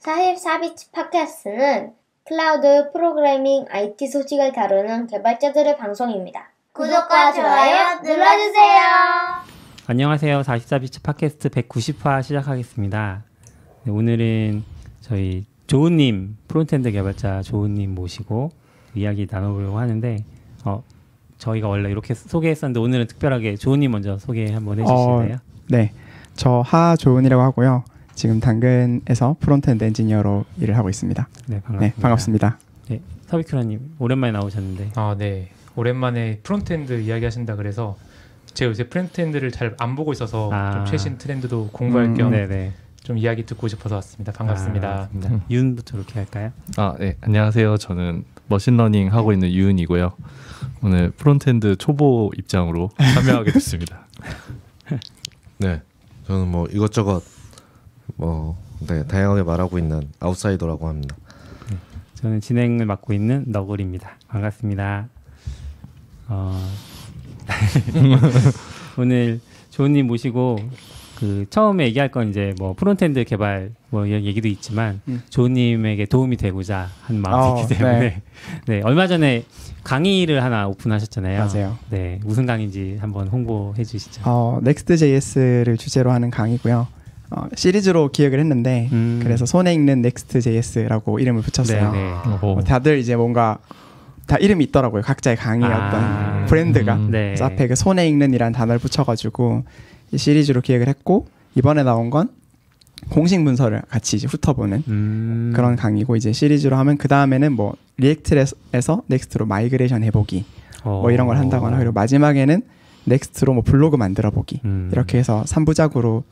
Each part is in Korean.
44비치 팟캐스트는 클라우드 프로그래밍 IT 소식을 다루는 개발자들의 방송입니다. 구독과 좋아요 눌러주세요. 안녕하세요. 44비치 팟캐스트 190화 시작하겠습니다. 네, 오늘은 저희 조은님, 프론트엔드 개발자 조은님 모시고 이야기 나눠보려고 하는데 저희가 원래 이렇게 소개했었는데 오늘은 특별하게 조은님 먼저 소개 한번 해주실래요? 네, 저 하조은이라고 하고요. 지금 당근에서 프론트엔드 엔지니어로 일을 하고 있습니다. 네, 반갑습니다. 네, 반갑습니다. 네, 서비큐라님 오랜만에 나오셨는데. 네, 오랜만에 프론트엔드 이야기하신다 그래서 제가 요새 프론트엔드를 잘 안 보고 있어서 좀 최신 트렌드도 공부할 겸 좀 이야기 듣고 싶어서 왔습니다. 반갑습니다. 윤부터 이렇게 할까요? 네, 안녕하세요. 저는 머신러닝 하고 있는 유은이고요. 오늘 프론트엔드 초보 입장으로 참여하게 됐습니다. 네, 저는 뭐 이것저것 다양하게 말하고 있는 아웃사이더라고 합니다. 네, 저는 진행을 맡고 있는 너굴입니다. 반갑습니다. 오늘 조은님 모시고 처음에 얘기할 건 이제 뭐 프론트엔드 개발 뭐 이런 얘기도 있지만 조은님에게 도움이 되고자 한 마음이기 때문에 네, 얼마 전에 강의를 하나 오픈하셨잖아요. 맞아요. 네, 무슨 강의인지 한번 홍보해 주시죠. Next.js를 주제로 하는 강의고요. 시리즈로 기획을 했는데 그래서 손에 읽는 Next.js라고 이름을 붙였어요. 다들 이제 뭔가 다 이름이 있더라고요. 각자의 강의의 어떤 브랜드가. 그래서 앞에 그 손에 읽는이라는 단어를 붙여가지고 이 시리즈로 기획을 했고 이번에 나온 건 공식 문서를 같이 이제 훑어보는 그런 강의고 이제 시리즈로 하면 그 다음에는 뭐 리액트에서 넥스트로 마이그레이션 해보기 뭐 이런 걸 한다거나 그리고 마지막에는 넥스트로 뭐 블로그 만들어 보기 이렇게 해서 3부작으로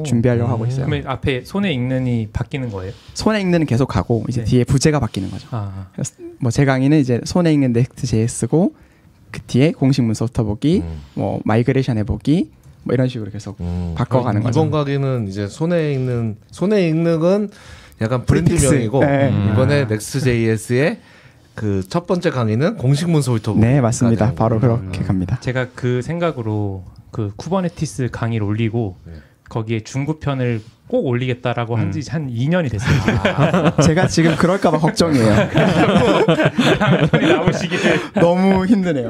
준비하려고 하고 있어요. 그러면 앞에 손에 읽는이 바뀌는 거예요? 손에 읽는은 계속 가고 이제 뒤에 부제가 바뀌는 거죠. 그래서 뭐 제 강의는 이제 손에 읽는 Next.js고 그 뒤에 공식 문서 훑어보기, 뭐 마이그레이션 해보기 뭐 이런 식으로 계속 바꿔가는 거죠. 이번 강의는 이제 손에 읽는은 약간 브랜드명이고 이번에 Next.js의 그 첫 번째 강의는 공식 문서 훑어보기. 네, 맞습니다. 바로 그렇게 갑니다. 제가 그 생각으로 그 쿠버네티스 강의를 올리고 거기에 중급편을 꼭 올리겠다라고 한 지 한 2년이 됐어요. 제가 지금 그럴까봐 걱정이에요. 나오시기를 너무 힘드네요.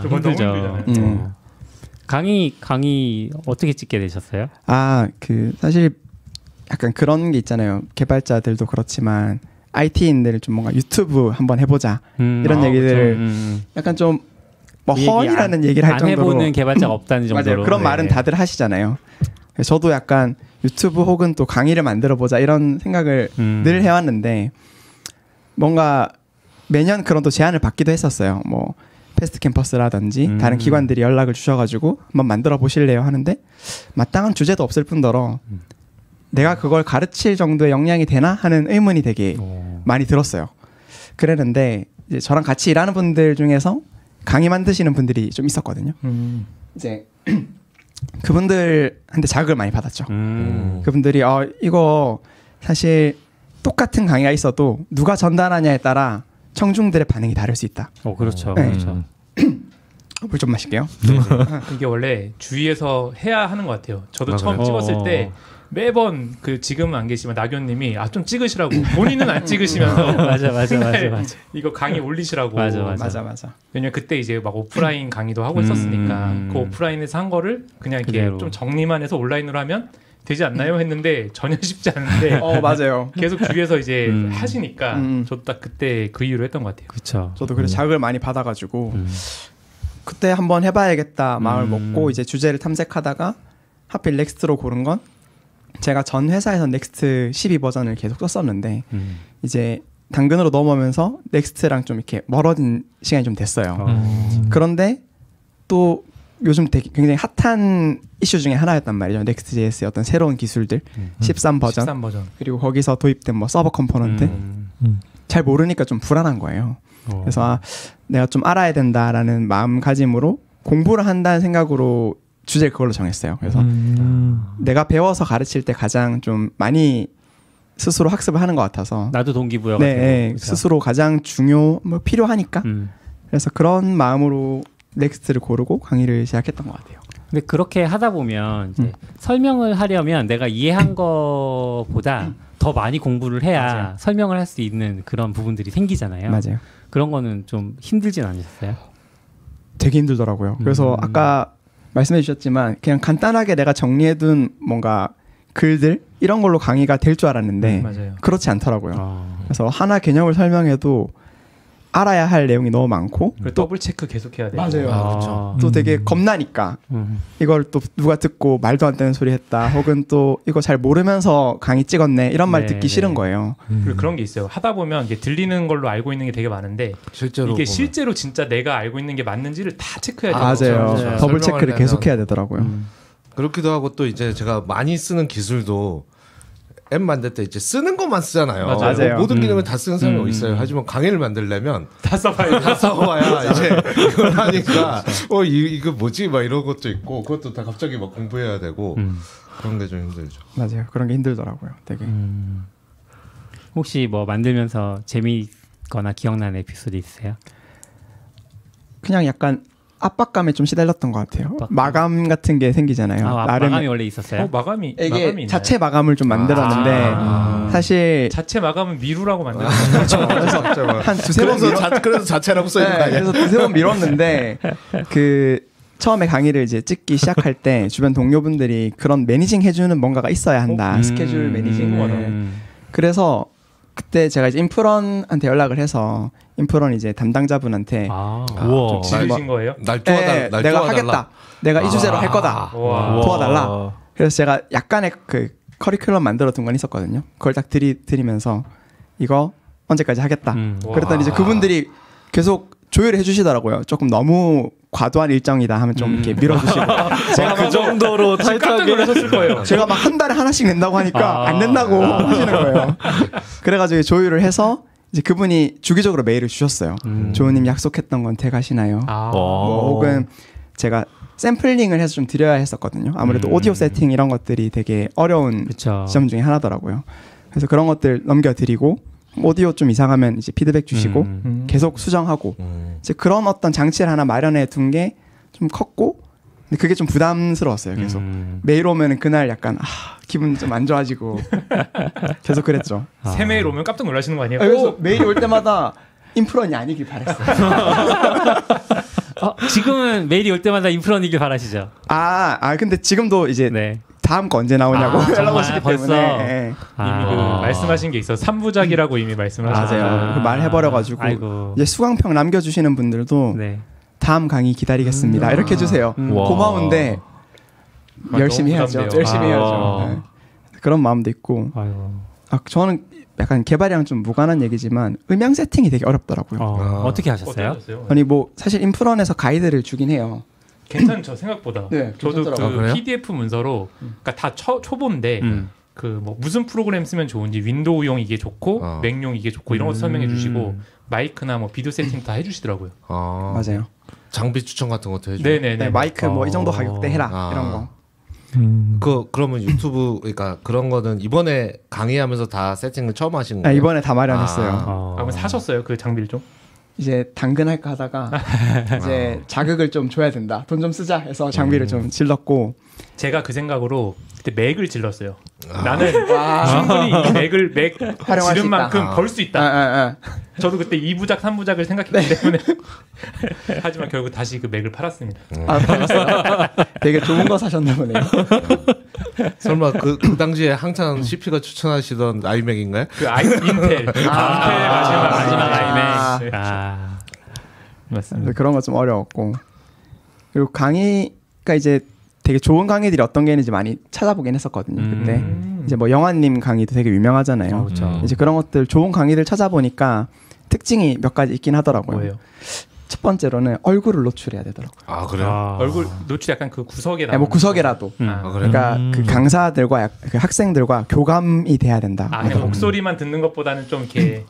힘들죠. 강의 어떻게 찍게 되셨어요? 사실 약간 그런 게 있잖아요. 개발자들도 그렇지만 IT인들 좀 뭔가 유튜브 한번 해보자 이런 얘기들을 약간 좀 뭐 허이라는 얘기를 할 정도로 안 해보는 개발자가 없다는 정도로 맞아요. 그런 말은 다들 하시잖아요. 저도 약간 유튜브 혹은 또 강의를 만들어보자 이런 생각을 늘 해왔는데 뭔가 매년 그런 또 제안을 받기도 했었어요. 뭐 패스트 캠퍼스라든지 다른 기관들이 연락을 주셔가지고 한번 만들어 보실래요 하는데 마땅한 주제도 없을 뿐더러 내가 그걸 가르칠 정도의 역량이 되나 하는 의문이 되게 많이 들었어요. 그랬는데 이제 저랑 같이 일하는 분들 중에서 강의 만드시는 분들이 좀 있었거든요. 이제 그분들한테 자극을 많이 받았죠. 그분들이 이거 사실 똑같은 강의가 있어도 누가 전달하냐에 따라 청중들의 반응이 다를 수 있다. 그렇죠. 네. 그렇죠. 물 좀 마실게요. 이게 원래 주위에서 해야 하는 것 같아요. 저도 처음 찍었을 때 매번 지금은 안 계시지만 낙연님이 좀 찍으시라고 본인은 안 찍으시면서 맞아. 이거 강의 올리시라고 맞아. 왜냐면 그때 이제 막 오프라인 강의도 하고 있었으니까 그 오프라인에서 한 거를 그냥 이렇게 그대로. 좀 정리만 해서 온라인으로 하면 되지 않나요? 했는데 전혀 쉽지 않은데 맞아요. 계속 주위에서 이제 하시니까 저도 딱 그때 그 이유로 했던 것 같아요. 그렇죠. 저도 그래서 자극을 많이 받아가지고 그때 한번 해봐야겠다 마음을 먹고 이제 주제를 탐색하다가 하필 넥스트로 고른 건 제가 전 회사에서 넥스트 12 버전을 계속 썼었는데 이제 당근으로 넘어오면서 넥스트랑 좀 이렇게 멀어진 시간이 좀 됐어요. 그런데 또 요즘 되게 굉장히 핫한 이슈 중에 하나였단 말이죠. Next.js의 어떤 새로운 기술들 13 버전 그리고 거기서 도입된 뭐 서버 컴포넌트 잘 모르니까 좀 불안한 거예요. 그래서 내가 좀 알아야 된다라는 마음가짐으로 공부를 한다는 생각으로 주제를 그걸로 정했어요. 그래서 내가 배워서 가르칠 때 가장 좀 많이 스스로 학습을 하는 것 같아서 나도 동기부여가 되고 스스로 가장 필요하니까 그래서 그런 마음으로 넥스트를 고르고 강의를 시작했던 것 같아요. 근데 그렇게 하다 보면 이제 설명을 하려면 내가 이해한 거보다 더 많이 공부를 해야 맞아요. 설명을 할 수 있는 그런 부분들이 생기잖아요. 맞아요. 그런 거는 좀 힘들진 않으셨어요? 되게 힘들더라고요. 그래서 아까 말씀해 주셨지만 그냥 간단하게 내가 정리해둔 뭔가 글들 이런 걸로 강의가 될 줄 알았는데 맞아요. 그렇지 않더라고요. 그래서 하나 개념을 설명해도 알아야 할 내용이 너무 많고 그리고 더블 체크 계속해야 돼요. 맞아요. 그렇죠. 또 되게 겁나니까 이걸 또 누가 듣고 말도 안 되는 소리 했다 혹은 또 이거 잘 모르면서 강의 찍었네 이런 말 듣기 싫은 거예요. 그리고 그런 게 있어요. 하다 보면 이게 들리는 걸로 알고 있는 게 되게 많은데 실제로 이게 보면. 실제로 진짜 내가 알고 있는 게 맞는지를 다 체크해야 돼요. 맞아요. 그렇죠. 더블 체크를 설명하려면. 계속 해야 되더라고요. 그렇기도 하고 또 이제 제가 많이 쓰는 기술도 앱 만들 때 이제 쓰는 것만 쓰잖아요. 맞아요. 모든 기능을 다 쓰는 사람이 있어요. 하지만 강의를 만들려면 다 써봐야 다 써봐야 이제 이걸 하니까 이거 뭐지 막 이런 것도 있고 그것도 다 갑자기 막 공부해야 되고 그런 게 좀 힘들죠. 맞아요. 그런 게 힘들더라고요. 되게. 혹시 뭐 만들면서 재미있거나 기억나는 에피소드 있으세요? 그냥 약간 압박감에 좀 시달렸던 것 같아요. 압박감? 마감 같은 게 생기잖아요. 마감이 원래 있었어요? 마감이 이게 마감이 자체 마감을 좀 만들었는데 사실 자체 마감은 미루라고 만들었어요. 그래서 한 두세 번 그래서 자체라고 써 있는 거 아니야? 그래서 두세 번 미뤘는데 그 처음에 강의를 이제 찍기 시작할 때 주변 동료분들이 그런 매니징 해주는 뭔가가 있어야 한다. 스케줄 매니징. 그래서 그때 제가 이제 인프런한테 연락을 해서 인프런 이제 담당자분한테 우와. 지르신 거예요? 날 도와달라. 날 내가 도와달라. 하겠다. 내가 이 주제로 할 거다. 도와달라. 그래서 제가 약간의 그 커리큘럼 만들어 둔 건 있었거든요. 그걸 딱 드리면서 이거 언제까지 하겠다. 그랬더니 이제 그분들이 계속 조율해 주시더라고요. 조금 너무 과도한 일정이다 하면 좀 이렇게 밀어주시고 제가 그 정도로 타이트하게 놀라셨을 거예요. 제가 막 한 달에 하나씩 낸다고 하니까 안 낸다고 하시는 거예요. 그래가지고 조율을 해서 이제 그분이 주기적으로 메일을 주셨어요. 조우님 약속했던 건 돼가시나요? 뭐 혹은 제가 샘플링을 해서 좀 드려야 했었거든요. 아무래도 오디오 세팅 이런 것들이 되게 어려운 지점 중에 하나더라고요. 그래서 그런 것들 넘겨드리고 오디오 좀 이상하면 이제 피드백 주시고 계속 수정하고 이제 그런 어떤 장치를 하나 마련해 둔 게 좀 컸고 근데 그게 좀 부담스러웠어요. 계속 메일 오면은 그날 약간 기분 좀 안 좋아지고 계속 그랬죠. 새 메일 오면 깜짝 놀라시는 거 아니에요? 그래서 메일이 올 때마다 인프런이 아니길 바랬어요. 지금은 메일이 올 때마다 인프런이길 바라시죠? 근데 지금도 이제 다음 거 언제 나오냐고 연락 오시기 때문에 이미 그 말씀하신 게 있어서 3부작이라고 이미 말씀하셨어요. 맞아요. 그 말 해버려가지고 이제 수강평 남겨주시는 분들도 다음 강의 기다리겠습니다. 이렇게 해주세요. 고마운데 열심히 해야죠. 열심히 해야죠. 그런 마음도 있고 저는 약간 개발이랑 좀 무관한 얘기지만 음향 세팅이 되게 어렵더라고요. 어떻게 하셨어요? 아니 뭐 사실 인프런에서 가이드를 주긴 해요. 괜찮죠 생각보다. 저도 그 그래요? PDF 문서로 그러니까 다 초보인데 그 뭐 무슨 프로그램 쓰면 좋은지 윈도우용 이게 좋고 맥용 이게 좋고 이런 거 설명해 주시고 마이크나 뭐 비디오 세팅 다 해주시더라고요. 맞아요. 장비 추천 같은 것도 해주고. 네네네. 마이크 뭐 이 정도 가격대 해라 이런 거. 그러면 유튜브 그러니까 그런 거는 이번에 강의하면서 다 세팅을 처음 하신 거예요? 이번에 다 마련했어요. 그럼 사셨어요 그 장비를 좀? 이제 당근할까 하다가 이제 자극을 좀 줘야 된다. 돈 좀 쓰자 해서 장비를 좀 질렀고 제가 그 생각으로 그때 맥을 질렀어요. 나는 충분히 이 맥 지른 만큼 벌 수 있다. 저도 그때 2부작 3부작을 생각했기 때문에 하지만 결국 다시 그 맥을 팔았습니다. 팔았어요? 되게 좋은 거 사셨나 보네요. 설마 그 당시에 한창 CP가 추천하시던 아이맥인가요? 그 인텔 마지막 아이맥. 맞습니다. 그런 거 좀 어려웠고 그리고 강의가 이제 되게 좋은 강의들이 어떤 게 있는지 많이 찾아보긴 했었거든요. 그때 이제 뭐 영환님 강의도 되게 유명하잖아요. 이제 그런 것들 좋은 강의들 찾아보니까 특징이 몇 가지 있긴 하더라고요. 뭐예요? 첫 번째로는 얼굴을 노출해야 되더라고요. 그래요? 얼굴 노출 약간 그 구석에 나. 뭐 구석이라도. 그러니까 그 강사들과 그 학생들과 교감이 돼야 된다. 그냥 목소리만 듣는 것보다는 좀 이렇게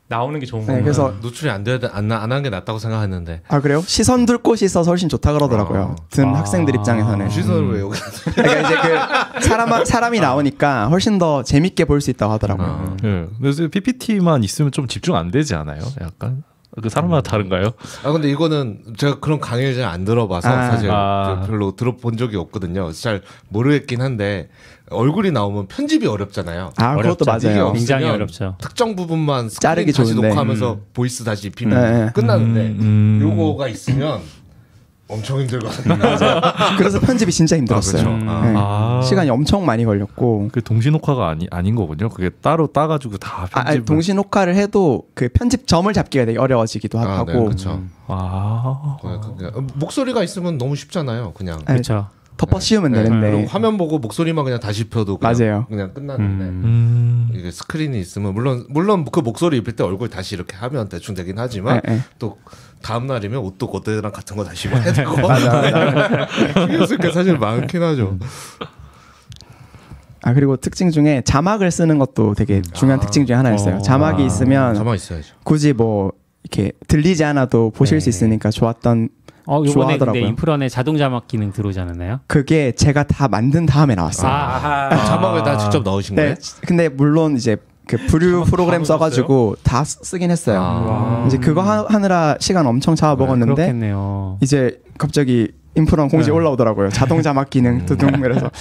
나오는 게 좋은 거예요. 그래서 노출이 안 하는 게 낫다고 생각했는데. 그래요? 시선 둘 곳이 있어서 훨씬 좋다 그러더라고요. 든 학생들 입장에서는. 시선을 왜 여기? 그러니까 이제 그 사람이 나오니까 훨씬 더 재밌게 볼 수 있다고 하더라고요. 그래서 PPT만 있으면 좀 집중 안 되지 않아요? 약간 그 사람마다 다른가요? 근데 이거는 제가 그런 강의를 잘 안 들어봐서 사실 별로 들어본 적이 없거든요. 잘 모르겠긴 한데 얼굴이 나오면 편집이 어렵잖아요. 아, 그것도 맞아요. 굉장히 어렵죠. 특정 부분만 자르기 다시 좋은데. 녹화하면서 보이스 다시 입히면 끝나는데 요거가 있으면 엄청 힘들거든요. 그래서 편집이 진짜 힘들었어요. 그렇죠. 네. 시간이 엄청 많이 걸렸고. 그 동시 녹화가 아닌 거군요. 그게 따로 따가지고 다 편집을. 동시 녹화를 해도 그 편집 점을 잡기가 되게 어려워지기도 하고. 네, 그렇죠. 아. 목소리가 있으면 너무 쉽잖아요. 그냥 그렇죠. 덮어 씌우면 되는데. 그럼 화면 보고 목소리만 그냥 다시 펴도 그냥, 맞아요. 그냥 끝나는데 이게 스크린이 있으면 물론 그 목소리 입힐 때 얼굴 다시 이렇게 하면 대충 되긴 하지만 또 다음 날이면 옷도 그때랑 같은 거 다시 입어야 되고 신경 쓸 게 사실 많긴 하죠. 그리고 특징 중에 자막을 쓰는 것도 되게 중요한 특징 중에 하나였어요. 자막이 있으면 자막 있어야죠. 굳이 뭐 이렇게 들리지 않아도 보실 수 있으니까 좋았던. 요번에 좋아하더라고요. 근데 인프런에 자동 자막 기능 들어오지 않았나요? 그게 제가 다 만든 다음에 나왔어요. 자막을 다 직접 넣으신 거예요? 근데 물론 이제 그 부류 프로그램 써가지고 다 쓰긴 했어요. 이제 그거 하느라 시간 엄청 잡아먹었는데 그렇겠네요. 이제 갑자기 인프런 공지 올라오더라고요. 자동 자막 기능 두둥 그래서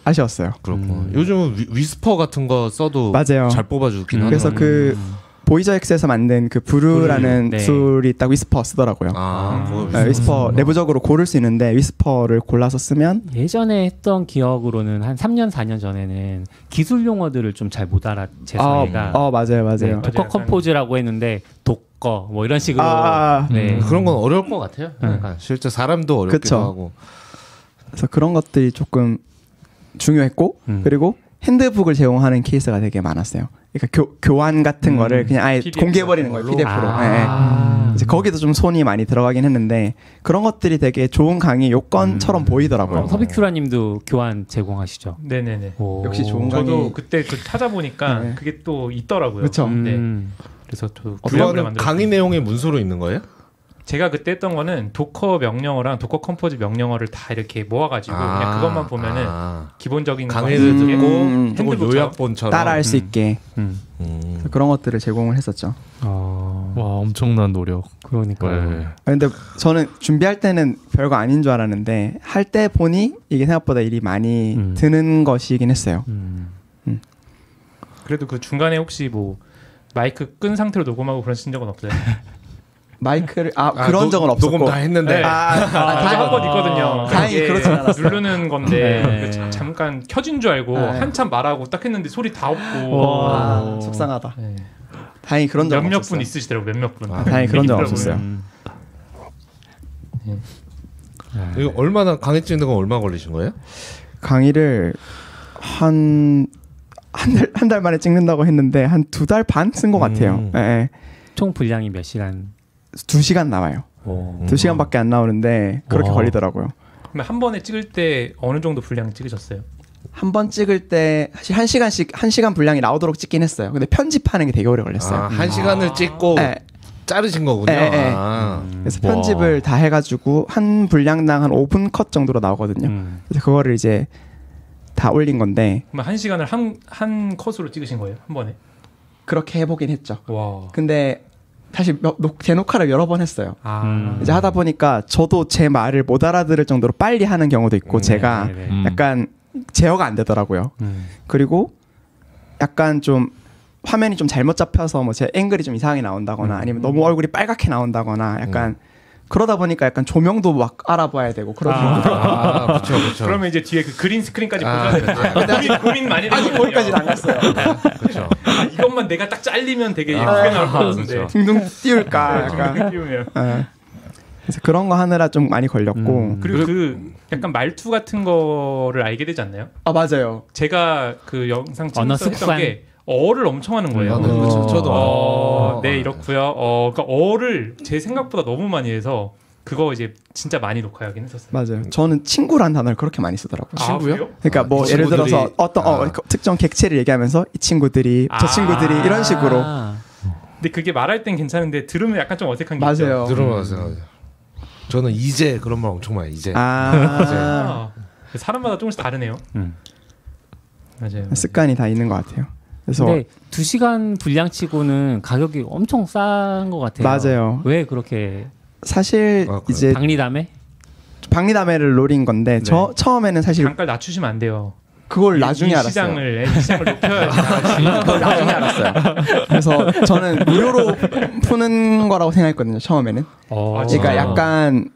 아쉬웠어요. 그렇고 요즘은 위스퍼 같은 거 써도 맞아요. 잘 뽑아주긴 하더라고요. 그래서 그 보이저 X에서 만든 그 브루라는 툴이 딱 위스퍼 쓰더라고요. 위스퍼 내부적으로 고를 수 있는데 위스퍼를 골라서 쓰면 예전에 했던 기억으로는 한 3년 4년 전에는 기술 용어들을 좀 잘 못 알아채서 얘가 맞아요. 도커 컴포즈라고 했는데 도커 뭐 이런 식으로 그런 건 어려울 것 같아요. 그러니까 실제 사람도 어렵기도 하고. 그래서 그런 것들이 조금 중요했고 그리고 핸드북을 제공하는 케이스가 되게 많았어요. 그러니까 교환 같은 거를 그냥 아예 공개해버리는 거예요. PDF로. 이제 거기도 좀 손이 많이 들어가긴 했는데 그런 것들이 되게 좋은 강의 요건처럼 보이더라고요. 서비큐라님도 교환 제공하시죠? 네네네. 역시 좋은 강의. 저도 그때 찾아보니까 그게 또 있더라고요. 그렇죠. 그래서 저 교환은 강의 내용이 문서로 있는 거예요? 제가 그때 했던 거는 도커 명령어랑 도커 컴포즈 명령어를 다 이렇게 모아가지고 그냥 그것만 보면은 기본적인 강의를 듣고 요약본처럼 따라할 수 있게 그런 것들을 제공을 했었죠. 와 엄청난 노력. 그러니까요. 근데 저는 준비할 때는 별거 아닌 줄 알았는데 할 때 보니 이게 생각보다 일이 많이 드는 것이긴 했어요. 그래도 그 중간에 혹시 뭐 마이크 끈 상태로 녹음하고 그러신 적은 없어요? 마이크를 그런 적은 없었고 녹음 다 했는데 한 번 있거든요. 다행히 그렇진 않았어요. 누르는 건데 잠깐 켜진 줄 알고 한참 말하고 딱 했는데 소리 다 없고 속상하다. 다행히 그런 적 없었어요. 몇몇 분 있으시더라고. 몇몇 분. 다행히 그런 적 없었어요. 이거 얼마나 강의 찍는 건 얼마 걸리신 거예요? 강의를 한 달 만에 찍는다고 했는데 한 2달 반 쓴 것 같아요. 총 분량이 몇 시간? 2시간 나와요. 2시간밖에 안 나오는데 그렇게 걸리더라고요. 그럼 한 번에 찍을 때 어느 정도 분량 찍으셨어요? 한 번 찍을 때 1시간 분량이 나오도록 찍긴 했어요. 근데 편집하는 게 되게 오래 걸렸어요. 1시간을 찍고 자르신 거군요. 그래서 편집을 다 해가지고 한 분량당 한 5분 컷 정도로 나오거든요. 그래서 그거를 이제 다 올린 건데. 그럼 1시간을 한 컷으로 찍으신 거예요? 한 번에? 그렇게 해보긴 했죠. 와. 근데 사실 재녹화를 여러 번 했어요. 아. 이제 하다 보니까 저도 제 말을 못 알아들을 정도로 빨리 하는 경우도 있고 제가 약간 제어가 안 되더라고요. 그리고 약간 좀 화면이 좀 잘못 잡혀서 뭐 제 앵글이 좀 이상하게 나온다거나 아니면 너무 얼굴이 빨갛게 나온다거나 약간 그러다 보니까 약간 조명도 막 알아봐야 되고 그러더라고요. 그렇죠. 그러면 이제 뒤에 그 그린 스크린까지 보셔야 되는데 고민 많이 되거든요. 아직 거기까지는 안 갔어요. 그렇죠. 이것만 내가 딱 잘리면 되게 예쁘게 나올 것 같은데. 둥둥 띄울까 약간. 띄우면. 그래서 그런 거 하느라 좀 많이 걸렸고. 그리고 그 약간 말투 같은 거를 알게 되지 않나요? 아 맞아요. 제가 그 영상 언어 찍었던 습관. 게 어를 엄청 하는 거예요. 저도 네 이렇고요. 그러니까 어를 제 생각보다 너무 많이 해서 그거 이제 진짜 많이 녹화하긴 했었어요. 맞아요. 저는 친구란 단어를 그렇게 많이 쓰더라고요. 친구요? 그러니까 뭐 예를 들어서 어떤 특정 객체를 얘기하면서 이 친구들이 저 친구들이 이런 식으로. 근데 그게 말할 땐 괜찮은데 들으면 약간 좀 어색한 게 맞아요. 있죠. 들어봐서 저는 이제 그런 말 엄청 많이 이제. 사람마다 조금씩 다르네요. 맞아요. 습관이 다 있는 것 같아요. 그래서 근데 2시간 분량치고는 가격이 엄청 싼 것 같아요. 맞아요. 왜 그렇게? 사실 이제 박리담회 박리담회를 노린 건데 처음에는 사실 단가를 낮추시면 안 돼요. 그걸 나중에 알았어요. 시장을 높여야지. 그걸 나중에 알았어요. 그래서 저는 무료로 푸는 거라고 생각했거든요. 처음에는. 그러니까 약간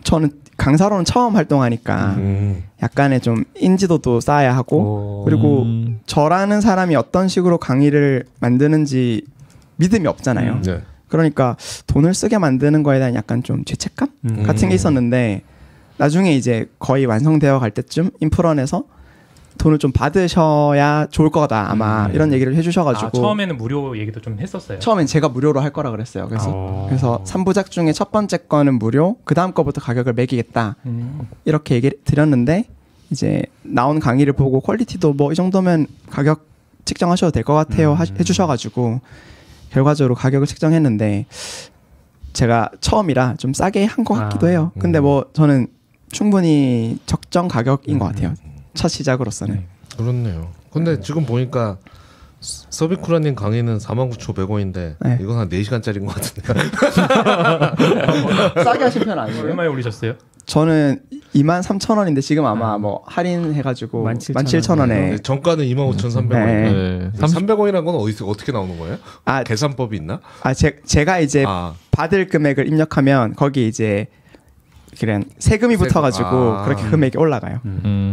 저는 강사로는 처음 활동하니까 약간의 좀 인지도도 쌓아야 하고 그리고 저라는 사람이 어떤 식으로 강의를 만드는지 믿음이 없잖아요. 네. 그러니까 돈을 쓰게 만드는 거에 대한 약간 좀 죄책감 같은 게 있었는데 나중에 이제 거의 완성되어 갈 때쯤 인프런에서 돈을 좀 받으셔야 좋을 거다 아마 이런 얘기를 해주셔가지고 처음에는 무료 얘기도 좀 했었어요. 처음엔 제가 무료로 할 거라 그랬어요. 그래서 3부작 중에 첫 번째 거는 무료, 그 다음 거부터 가격을 매기겠다 이렇게 얘기를 드렸는데 이제 나온 강의를 보고 퀄리티도 뭐 이 정도면 가격 책정하셔도 될 것 같아요 해주셔가지고 결과적으로 가격을 책정했는데 제가 처음이라 좀 싸게 한 것 같기도 해요. 근데 뭐 저는 충분히 적정 가격인 것 같아요. 첫 시작으로서는. 그렇네요. 근데 지금 보니까 서비쿠라님 강의는 49,100원인데 네. 이건 한 4시간짜리인 것 같은데. 싸게 하신 편 아니에요? 얼마에 올리셨어요? 저는 23,000원인데 지금 아마 뭐 할인해가지고 17,000원에 정가는 25,300원인데 네. 300원이라는 건 어떻게 나오는 거예요? 계산법이 있나? 제가 이제 받을 금액을 입력하면 거기 이제 그냥 세금이 붙어가지고 그렇게 금액이 올라가요.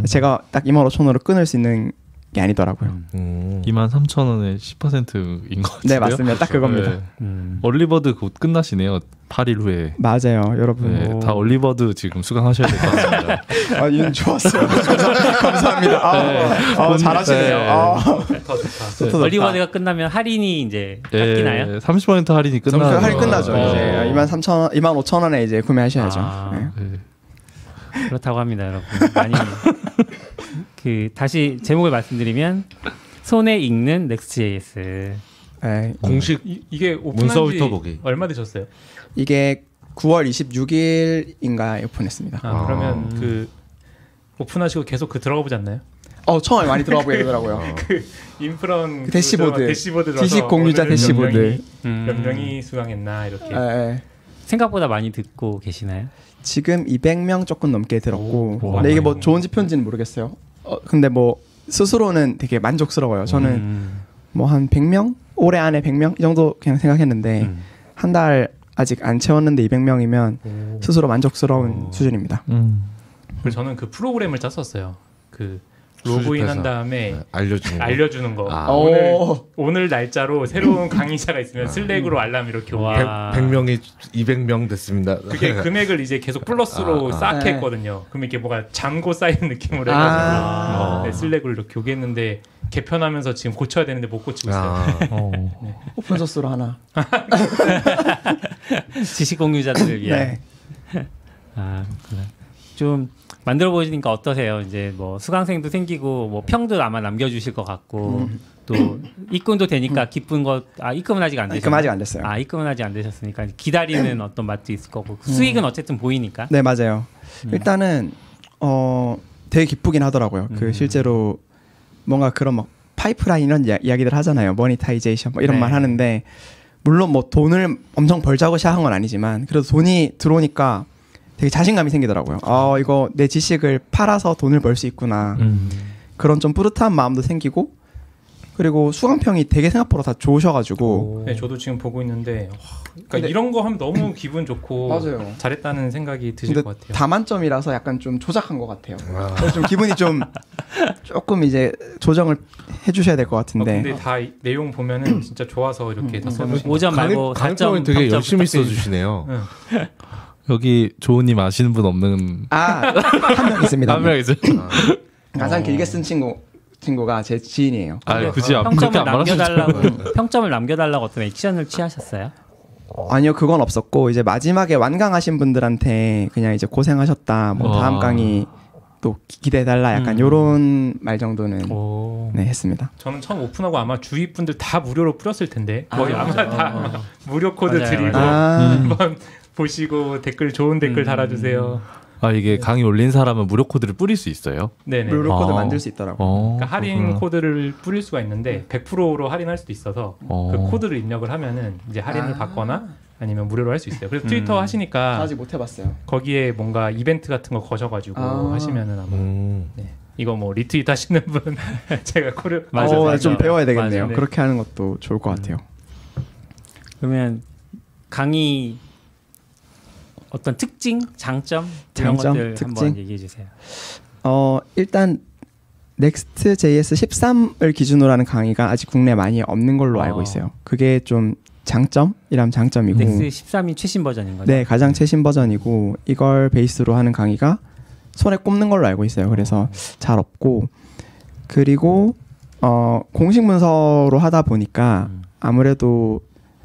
제가 딱 25,000원으로 끊을 수 있는 게 아니더라고요. 23,000원에 10%인 것 같아요. 네 맞습니다. 딱 그겁니다. 얼리버드 곧 끝나시네요. 8일 후에. 맞아요, 여러분. 네, 다 얼리버드 지금 수강하셔야 될 것 같습니다. 윤 좋았어요. 감사합니다. 잘하시네요. 더 좋다. 얼리버드가 끝나면 할인이 이제 바뀌나요? 30% 할인이 끝나요. 할인 끝나죠. 이제 25,000원에 이제 구매하셔야죠. 네. 그렇다고 합니다, 여러분. 많이 다시 제목을 말씀드리면 손에 익는 Next.js. 네. 공식 이게 문서 오픈한 지 훑어보기. 얼마 되셨어요? 이게 9월 26일인가에 오픈했습니다. 그러면 그 오픈하시고 계속 들어가 보지 않나요? 처음에 많이 들어가 보게 되더라고요. 그 인프런 그 대시보드 지식 공유자 대시보드 몇 명이 수강했나 이렇게. 생각보다 많이 듣고 계시나요? 지금 200명 조금 넘게 들었고 근데 이게 뭐 좋은지 편지는 모르겠어요. 근데 뭐 스스로는 되게 만족스러워요. 저는 뭐 한 100명? 올해 안에 100명? 이 정도 그냥 생각했는데 한 달 아직 안 채웠는데 200명이면 스스로 만족스러운 수준입니다. 그래서 저는 그 프로그램을 짰었어요. 그 로그인한 다음에 알려주는 거. 오늘 날짜로 새로운 강의자가 있으면 슬랙으로 알람 이렇게 와. 100명이 200명 됐습니다. 그게 금액을 이제 계속 플러스로 쌓겠거든요. 그럼 이게 뭐가 잔고 쌓이는 느낌으로 해가지고 네, 슬랙으로 이렇게 오겠는데 개편하면서 지금 고쳐야 되는데 못 고치고 있어요. 네. 오픈소스로 하나. 지식 공유자들을 위한. 네. 그렇구나. 좀 만들어 보시니까 어떠세요? 이제 뭐 수강생도 생기고 뭐 평도 아마 남겨주실 것 같고 또 입금도 되니까 기쁜 것. 입금은 아직 안 되셨어요. 입금 아직 안 됐어요. 입금은 아직 안 되셨으니까 기다리는 어떤 맛도 있을 거고 수익은 어쨌든 보이니까. 네 맞아요. 일단은 되게 기쁘긴 하더라고요. 그 실제로 뭔가 그런 막 파이프라인 이런 이야기들 하잖아요. 모니타이제이션 뭐 이런 말 하는데 물론 뭐 돈을 엄청 벌자고 시작한 건 아니지만 그래도 돈이 들어오니까 되게 자신감이 생기더라고요. 이거 내 지식을 팔아서 돈을 벌 수 있구나. 그런 좀 뿌듯한 마음도 생기고 그리고 수강평이 되게 생각보다 다 좋으셔가지고 네, 저도 지금 보고 있는데 그러니까 이런 거 하면 너무 기분 좋고 맞아요. 잘했다는 생각이 드실 것 같아요. 다만점이라서 약간 좀 조작한 것 같아요. 그래서 좀 기분이 좀 조금 이제 조정을 해주셔야 될 것 같은데. 근데 다 내용 보면은 진짜 좋아서 이렇게 다 써주신 5점 말고 4점 되게 열심히 써주시네요. 여기 조우님 아시는 분 없는 한 명 있습니다. 한 명 있어요. 가장 길게 쓴 친구가 제 지인이에요. 굳이 평점을 남겨달라고 평점을 남겨달라고 어떤 액션을 취하셨어요? 아니요, 그건 없었고 이제 마지막에 완강하신 분들한테 그냥 이제 고생하셨다, 뭐 다음 강의 또 기대해달라, 약간 요런 말 정도는 네, 했습니다. 저는 처음 오픈하고 아마 주위 분들 다 무료로 뿌렸을 텐데 거의 아마 다 무료 코드 드리고 한번 보시고 좋은 댓글 달아주세요. 이게 강의 올린 사람은 무료 코드를 뿌릴 수 있어요? 네네. 무료 코드 만들 수 있더라고요. 그러니까 할인 코드를 뿌릴 수가 있는데 100%로 할인할 수도 있어서 그 코드를 입력을 하면은 이제 할인을 받거나 아니면 무료로 할 수 있어요. 그래서 트위터 하시니까 아직 못 해봤어요. 거기에 뭔가 이벤트 같은 거 거셔가지고 하시면은 아마 이거 뭐 리트윗 하시는 분 제가 좀 배워야 되겠네요. 맞아. 그렇게 하는 것도 좋을 것 같아요. 그러면 강의 어떤 특징, 장점 이런 것들 한번 얘기해 주세요. 일단 Next.js 13을 기준으로 하는 강의가 아직 국내에 많이 없는 걸로 알고 있어요. 그게 좀 장점이라면 장점이고 Next 13이 최신 버전인 거죠? 네, 가장 최신 버전이고 이걸 베이스로 하는 강의가 손에 꼽는 걸로 알고 있어요. 그래서 잘 없고 그리고 공식 문서로 하다 보니까 아무래도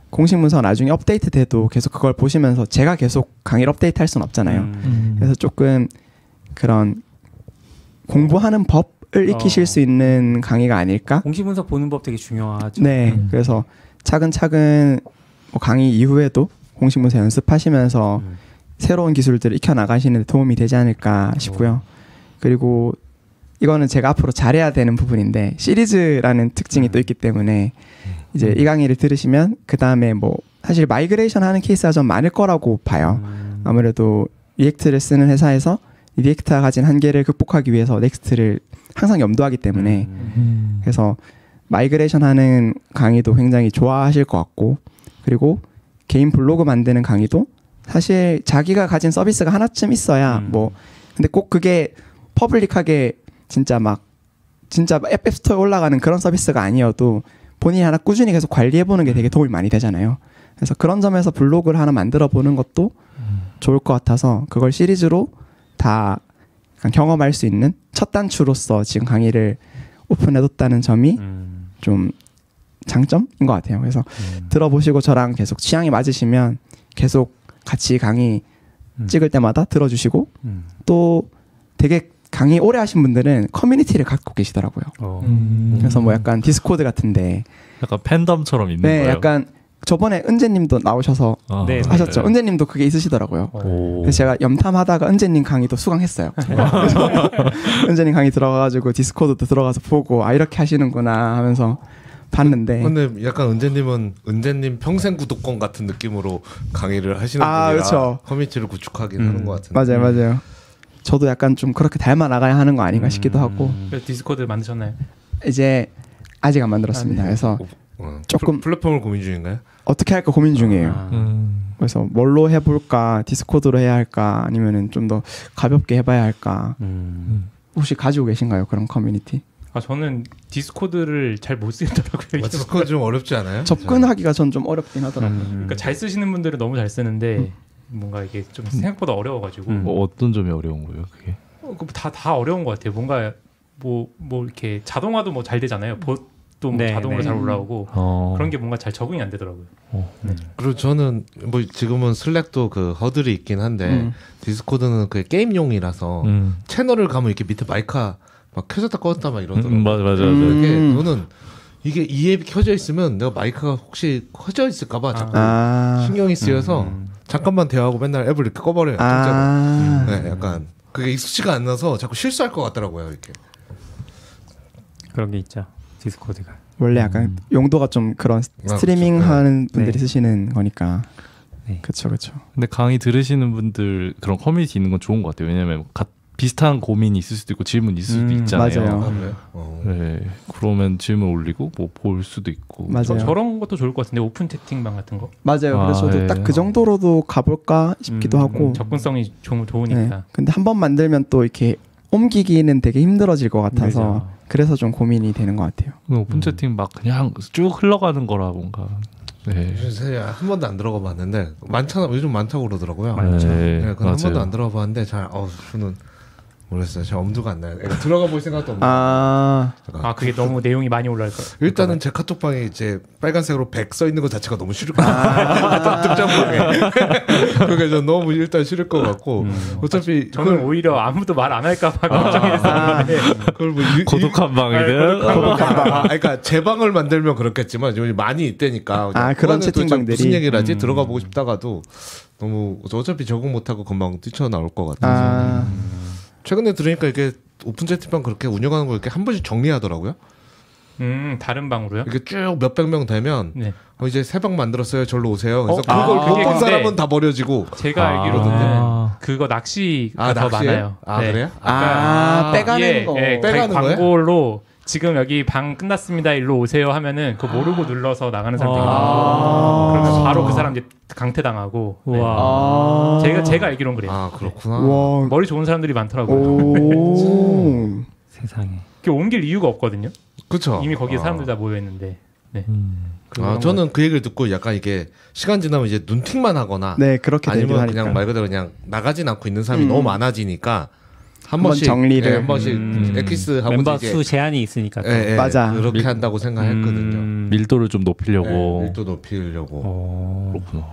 공식 문서 나중에 업데이트 돼도 계속 그걸 보시면서 제가 계속 강의를 업데이트 할 수는 없잖아요. 그래서 조금 그런 공부하는 법을 익히실 수 있는 강의가 아닐까? 공식 문서 보는 법 되게 중요하죠. 네, 그래서 차근차근 뭐 강의 이후에도 공식 문서 연습하시면서 새로운 기술들을 익혀 나가시는 데 도움이 되지 않을까 싶고요. 그리고 이거는 제가 앞으로 잘해야 되는 부분인데 시리즈라는 특징이 또 있기 때문에 이제 이 강의를 들으시면 그 다음에 뭐 사실 마이그레이션 하는 케이스가 좀 많을 거라고 봐요. 아무래도 리액트를 쓰는 회사에서 리액트가 가진 한계를 극복하기 위해서 넥스트를 항상 염두하기 때문에 그래서 마이그레이션 하는 강의도 굉장히 좋아하실 것 같고 그리고 개인 블로그 만드는 강의도 사실 자기가 가진 서비스가 하나쯤 있어야 뭐 근데 꼭 그게 퍼블릭하게 진짜 앱스토어에 올라가는 그런 서비스가 아니어도 본인이 하나 꾸준히 계속 관리해보는 게 되게 도움이 많이 되잖아요. 그래서 그런 점에서 블로그를 하나 만들어보는 것도 좋을 것 같아서 그걸 시리즈로 다 경험할 수 있는 첫 단추로서 지금 강의를 오픈해뒀다는 점이 좀 장점인 것 같아요. 그래서 들어보시고 저랑 계속 취향이 맞으시면 계속 같이 강의 찍을 때마다 들어주시고 또 되게 강의 오래 하신 분들은 커뮤니티를 갖고 계시더라고요. 그래서 뭐 약간 디스코드 같은데 약간 팬덤처럼 있는 네, 거예요. 약간 저번에 은재님도 나오셔서 네, 하셨죠. 네. 은재님도 그게 있으시더라고요. 그래서 제가 염탐하다가 은재님 강의도 수강했어요. 그래서 은재님 강의 들어가가지고 디스코드도 들어가서 보고 이렇게 하시는구나 하면서 봤는데. 근데 약간 은재님 평생 구독권 같은 느낌으로 강의를 하시는 분이라 그렇죠. 커뮤니티를 구축하긴 하는 것 같은데. 맞아요. 저도 약간 좀 그렇게 닮아 나가야 하는 거 아닌가 싶기도 하고. 디스코드 만드셨나요? 이제 아직 안 만들었습니다. 그래서 조금 플랫폼을 고민 중인가요? 어떻게 할까 고민 중이에요. 그래서 뭘로 해볼까, 디스코드로 해야 할까, 아니면은 좀 더 가볍게 해봐야 할까. 혹시 가지고 계신가요 그런 커뮤니티? 저는 디스코드를 잘 못 쓰더라고요. 디스코드 좀 어렵지 않아요? 접근하기가 전 좀 어렵긴 하더라고요. 그러니까 잘 쓰시는 분들은 너무 잘 쓰는데 뭔가 이게 좀 생각보다 어려워가지고. 어떤 점이 어려운 거예요, 그게? 다 어려운 것 같아요. 뭔가 뭐 이렇게 자동화도 뭐 잘 되잖아요. 봇도 뭐 자동으로 잘 올라오고 그런 게 뭔가 잘 적응이 안 되더라고요. 그리고 저는 뭐 지금은 슬랙도 그 허들이 있긴 한데 디스코드는 그 게임용이라서 채널을 가면 이렇게 밑에 마이크가 막 켜졌다 꺼졌다 막 이러더라고요. 맞아. 이게 저는 이게 이 앱이 켜져 있으면 내가 마이크가 혹시 켜져 있을까봐 자꾸 신경이 쓰여서 잠깐만 대화하고 맨날 앱을 이렇게 꺼버려요. 네, 약간 그게 익숙지가 안 나서 자꾸 실수할 것 같더라고요. 이렇게. 그런 게 있죠. 디스코드가. 원래 약간 용도가 좀 그런 스트리밍 하는 분들이 쓰시는 거니까. 네. 그렇죠. 근데 강의 들으시는 분들 그런 커뮤니티 있는 건 좋은 것 같아요. 왜냐면 비슷한 고민이 있을 수도 있고 질문 있을 수도 있잖아요. 맞아요. 네, 그러면 질문 올리고 뭐 볼 수도 있고. 맞아요. 저런 것도 좋을 것 같은데 오픈 채팅방 같은 거. 맞아요. 그래서 저도 딱 그 정도로도 가볼까 싶기도 하고. 접근성이 좋으니까. 네. 근데 한번 만들면 또 이렇게 옮기기는 되게 힘들어질 것 같아서 맞아. 그래서 좀 고민이 되는 것 같아요. 오픈 채팅 막 그냥 쭉 흘러가는 거라 뭔가. 네. 한 번도 안 들어가 봤는데 요즘 많다고 그러더라고요. 네, 한 번도 안 들어가 봤는데 저는 모르겠어요. 제 엄두가 안 나요. 들어가 볼 생각도 없는데. 그게 너무 내용이 많이 올라올 거예요. 일단은 제 카톡방에 이제 빨간색으로 100 써 있는 것 자체가 너무 싫을 것 같아요. 특정방에. 그게 전 너무 일단 싫을 것 같고. 어차피 저는 오히려 아무도 말 안 할까 봐 걱정했었는데. 그걸 뭐 고독한 방이든. 그러니까 제 방을 만들면 그렇겠지만 여기 많이 있다니까. 그런 채팅방들이 무슨 얘기를 하지? 들어가 보고 싶다가도 너무 어차피 적응 못하고 금방 뛰쳐나올 것 같아서. 최근에 들으니까 이게 오픈 채팅방 그렇게 운영하는 걸 이렇게 한 번씩 정리하더라고요. 다른 방으로요? 이렇게 쭉 몇백 명 되면 네. 이제 새 방 만들었어요. 절로 오세요. 그래서 아, 그걸 못 본 근데 사람은 다 버려지고. 제가 알기로는 그거 낚시가 더 많아요. 아 네. 그래요? 빼가는 거. 빼가는 거예요? 광고로 지금 여기 방 끝났습니다. 일로 오세요 하면은 그거 모르고 눌러서 나가는 사람들이 많고 그러면 바로 그 사람 이제 강퇴당하고. 네. 제가 알기로는 그래요. 아 그렇구나. 와. 머리 좋은 사람들이 많더라고요. 오. 세상에. 옮길 이유가 없거든요. 그렇죠. 이미 거기에 사람들 다 모여 있는데. 네. 저는 그 얘기를 듣고 약간 이게 시간 지나면 이제 눈팅만 하거나 네, 그렇게 되긴 아니면 하니까. 그냥 말 그대로 그냥 나가진 않고 있는 사람이 너무 많아지니까 한 한번 번씩 정리를. 한 번씩 엑기스하고 멤버 이제 수 제한이 있으니까. 또. 맞아. 그렇게 한다고 생각했거든요. 밀도를 좀 높이려고. 밀도 높이려고. 그렇구나.